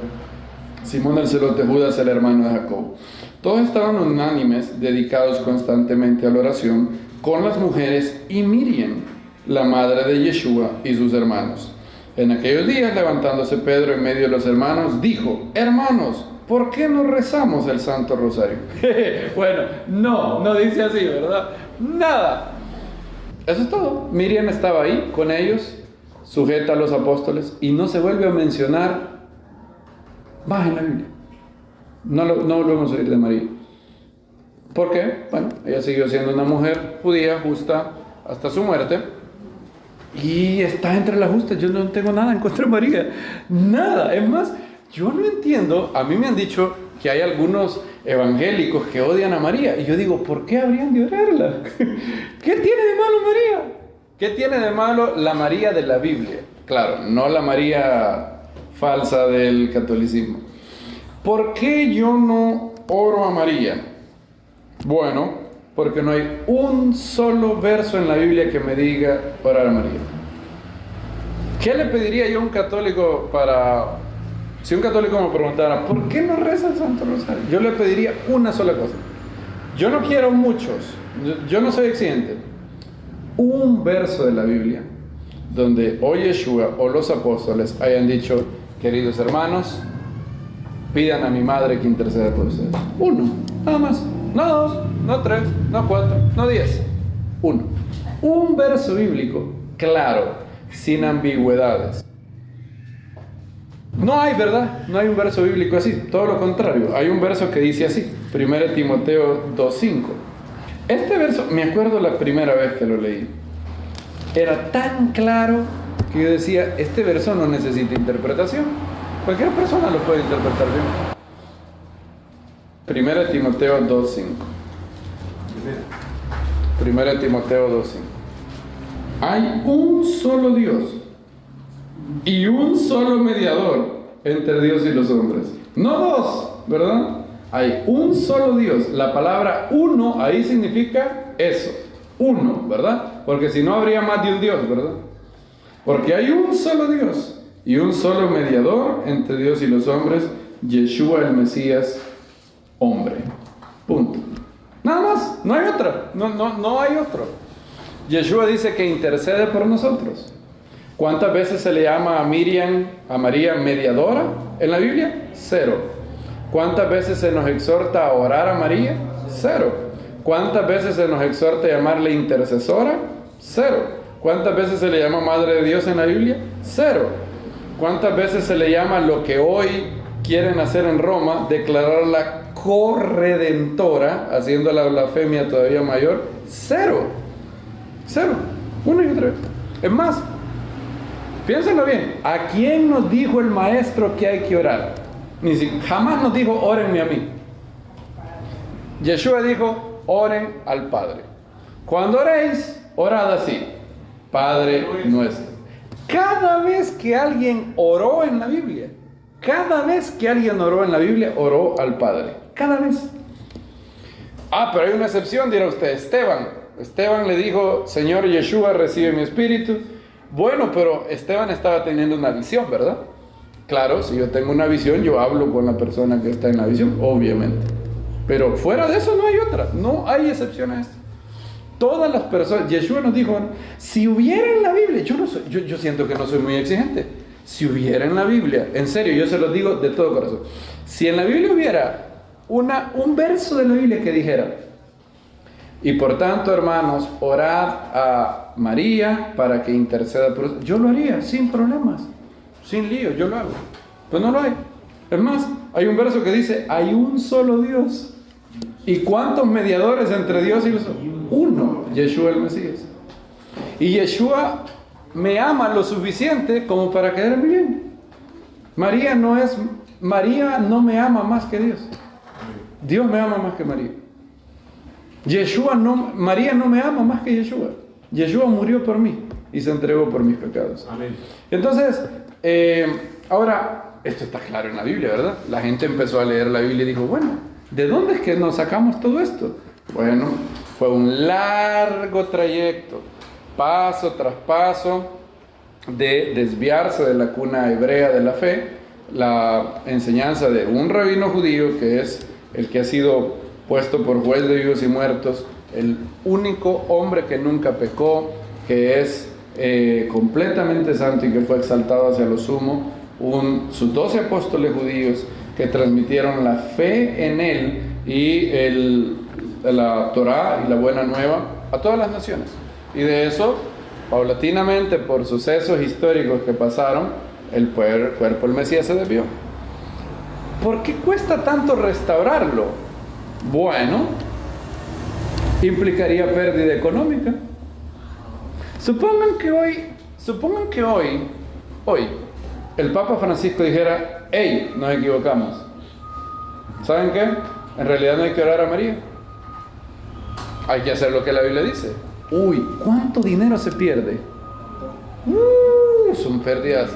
Simón el celote, Judas el hermano de Jacobo. Todos estaban unánimes, dedicados constantemente a la oración, con las mujeres y Miriam, la madre de Yeshua, y sus hermanos. En aquellos días, levantándose Pedro en medio de los hermanos, dijo: hermanos, ¿por qué no rezamos el Santo Rosario? Bueno, no dice así, ¿verdad? Nada. Eso es todo. Miriam estaba ahí con ellos, sujeta a los apóstoles, y no se vuelve a mencionar más en la Biblia. No volvemos a oír de María. ¿Por qué? Bueno, ella siguió siendo una mujer judía, justa, hasta su muerte. Y está entre las justas. Yo no tengo nada en contra de María. Nada. Es más, yo no entiendo. A mí me han dicho que hay algunos evangélicos que odian a María. Y yo digo, ¿por qué habrían de odiarla? ¿Qué tiene de malo María? ¿Qué tiene de malo la María de la Biblia? Claro, no la María falsa del catolicismo. ¿Por qué yo no oro a María? Bueno, porque no hay un solo verso en la Biblia que me diga orar a María. ¿Qué le pediría yo a un católico para... Si un católico me preguntara, ¿por qué no reza el Santo Rosario? Yo le pediría una sola cosa. Yo no quiero muchos, yo no soy exigente. Un verso de la Biblia donde o Yeshua o los apóstoles hayan dicho: queridos hermanos, pidan a mi madre que interceda por ustedes. Uno, nada más. No 2, no 3, no 4, no 10. Uno. Un verso bíblico claro, sin ambigüedades. No hay, ¿verdad? No hay un verso bíblico así. Todo lo contrario. Hay un verso que dice así. 1 Timoteo 2:5. Este verso, me acuerdo la primera vez que lo leí. Era tan claro que yo decía, este verso no necesita interpretación. Cualquier persona lo puede interpretar bien. 1 Timoteo 2:5. 1 Timoteo 2:5. Hay un solo Dios y un solo mediador entre Dios y los hombres. No dos, ¿verdad? Hay un solo Dios. La palabra uno ahí significa eso. Uno, ¿verdad? Porque si no habría más de un Dios, ¿verdad? Porque hay un solo Dios y un solo mediador entre Dios y los hombres, Yeshua el Mesías, hombre. Punto. Nada más, no hay otra. No hay otro. Yeshua dice que intercede por nosotros. ¿Cuántas veces se le llama a María mediadora en la Biblia? 0. ¿Cuántas veces se nos exhorta a orar a María? 0. ¿Cuántas veces se nos exhorta a llamarle intercesora? 0. ¿Cuántas veces se le llama Madre de Dios en la Biblia? 0. ¿Cuántas veces se le llama lo que hoy quieren hacer en Roma, declararla corredentora, haciendo la blasfemia todavía mayor? 0. 0. Una y otra vez. Es más, piénsenlo bien. ¿A quién nos dijo el maestro que hay que orar? Jamás nos dijo, órenme a mí. Yeshua dijo, oren al Padre. Cuando oréis, orad así: Padre nuestro. Cada vez que alguien oró en la Biblia, oró al Padre. Cada vez. Pero hay una excepción, dirá usted. Esteban le dijo: Señor Yeshua, recibe mi espíritu. Bueno, pero Esteban estaba teniendo una visión, ¿verdad? Claro, si yo tengo una visión, yo hablo con la persona que está en la visión, obviamente. Pero fuera de eso no hay otra. No hay excepción a esto. Todas las personas, Yeshua nos dijo, si hubiera en la Biblia, yo siento que no soy muy exigente. Si hubiera en la Biblia, en serio, yo se lo digo de todo corazón. Si en la Biblia hubiera un verso de la Biblia que dijera: y por tanto, hermanos, orad a María para que interceda por nosotros, yo lo haría sin problemas, sin lío, yo lo hago. Pues no lo hay. Es más, hay un verso que dice: hay un solo Dios. ¿Y cuántos mediadores entre Dios y los hombres? Uno, Yeshua el Mesías. Y Yeshua me ama lo suficiente como para quedarme bien. María no me ama más que Dios. Dios me ama más que María. María no me ama más que Yeshua. Yeshua murió por mí y se entregó por mis pecados. Amén. Entonces, ahora, esto está claro en la Biblia, ¿verdad? La gente empezó a leer la Biblia y dijo, bueno, ¿de dónde es que nos sacamos todo esto? Bueno, fue un largo trayecto, paso tras paso, de desviarse de la cuna hebrea de la fe, la enseñanza de un rabino judío que es el que ha sido puesto por juez de vivos y muertos, el único hombre que nunca pecó, que es completamente santo y que fue exaltado hacia lo sumo, sus 12 apóstoles judíos que transmitieron la fe en él y la Torá y la buena nueva a todas las naciones. Y de eso, paulatinamente, por sucesos históricos que pasaron, el cuerpo del Mesías se desvió. ¿Por qué cuesta tanto restaurarlo? Bueno, implicaría pérdida económica. Supongan que hoy, el Papa Francisco dijera: hey, nos equivocamos. ¿Saben qué? En realidad no hay que orar a María. Hay que hacer lo que la Biblia dice. Uy, ¿cuánto dinero se pierde? Son pérdidas.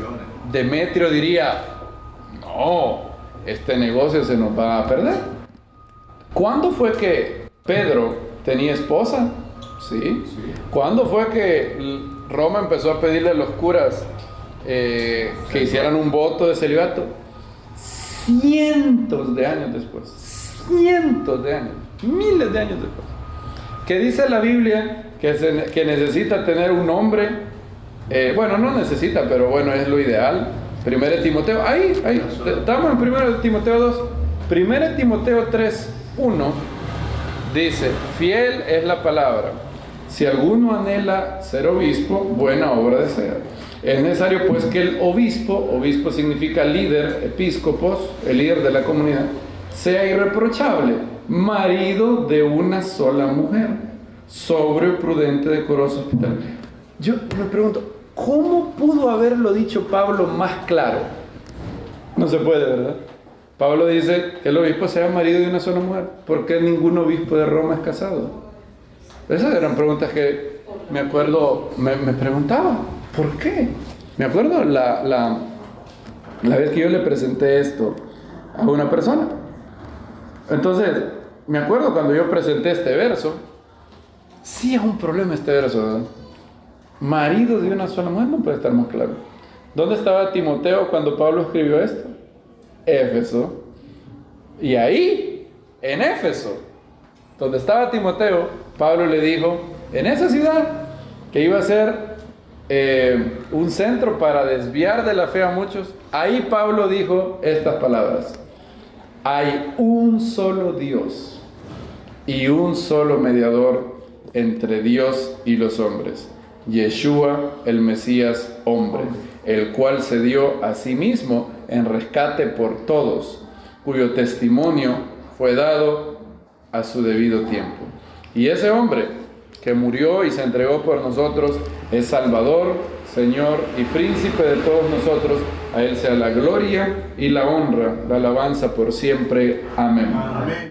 Demetrio diría: no, este negocio se nos va a perder. ¿Cuándo fue que Pedro tenía esposa? ¿Sí? ¿Cuándo fue que Roma empezó a pedirle a los curas que hicieran un voto de celibato? Cientos de años después. Cientos de años. Miles de años después. ¿Qué dice la Biblia? Que necesita tener un hombre. Bueno, no necesita, pero bueno, es lo ideal. 1 Timoteo, ahí, estamos en 1 Timoteo 2. 1 Timoteo 3, 1 dice: fiel es la palabra. Si alguno anhela ser obispo, buena obra desea. Es necesario pues que el obispo significa líder, episcopos, el líder de la comunidad, sea irreprochable, marido de una sola mujer, sobrio, prudente, decoroso, hospitalario. Yo me pregunto, ¿cómo pudo haberlo dicho Pablo más claro? No se puede, ¿verdad? Pablo dice que el obispo sea marido de una sola mujer. ¿Por qué ningún obispo de Roma es casado? Esas eran preguntas que me acuerdo, me preguntaba. ¿Por qué? Me acuerdo la vez que yo le presenté esto a una persona. Entonces, me acuerdo cuando yo presenté este verso. Sí es un problema este verso, ¿verdad? Marido de una sola mujer, no puede estar más claro. ¿Dónde estaba Timoteo cuando Pablo escribió esto? Éfeso. Y ahí, en Éfeso, donde estaba Timoteo, Pablo le dijo, en esa ciudad, que iba a ser un centro para desviar de la fe a muchos, ahí Pablo dijo estas palabras: hay un solo Dios y un solo mediador entre Dios y los hombres, Yeshua, el Mesías hombre, el cual se dio a sí mismo en rescate por todos, cuyo testimonio fue dado a su debido tiempo. Y ese hombre que murió y se entregó por nosotros es Salvador, Señor y Príncipe de todos nosotros. A Él sea la gloria y la honra, la alabanza por siempre. Amén. Amén.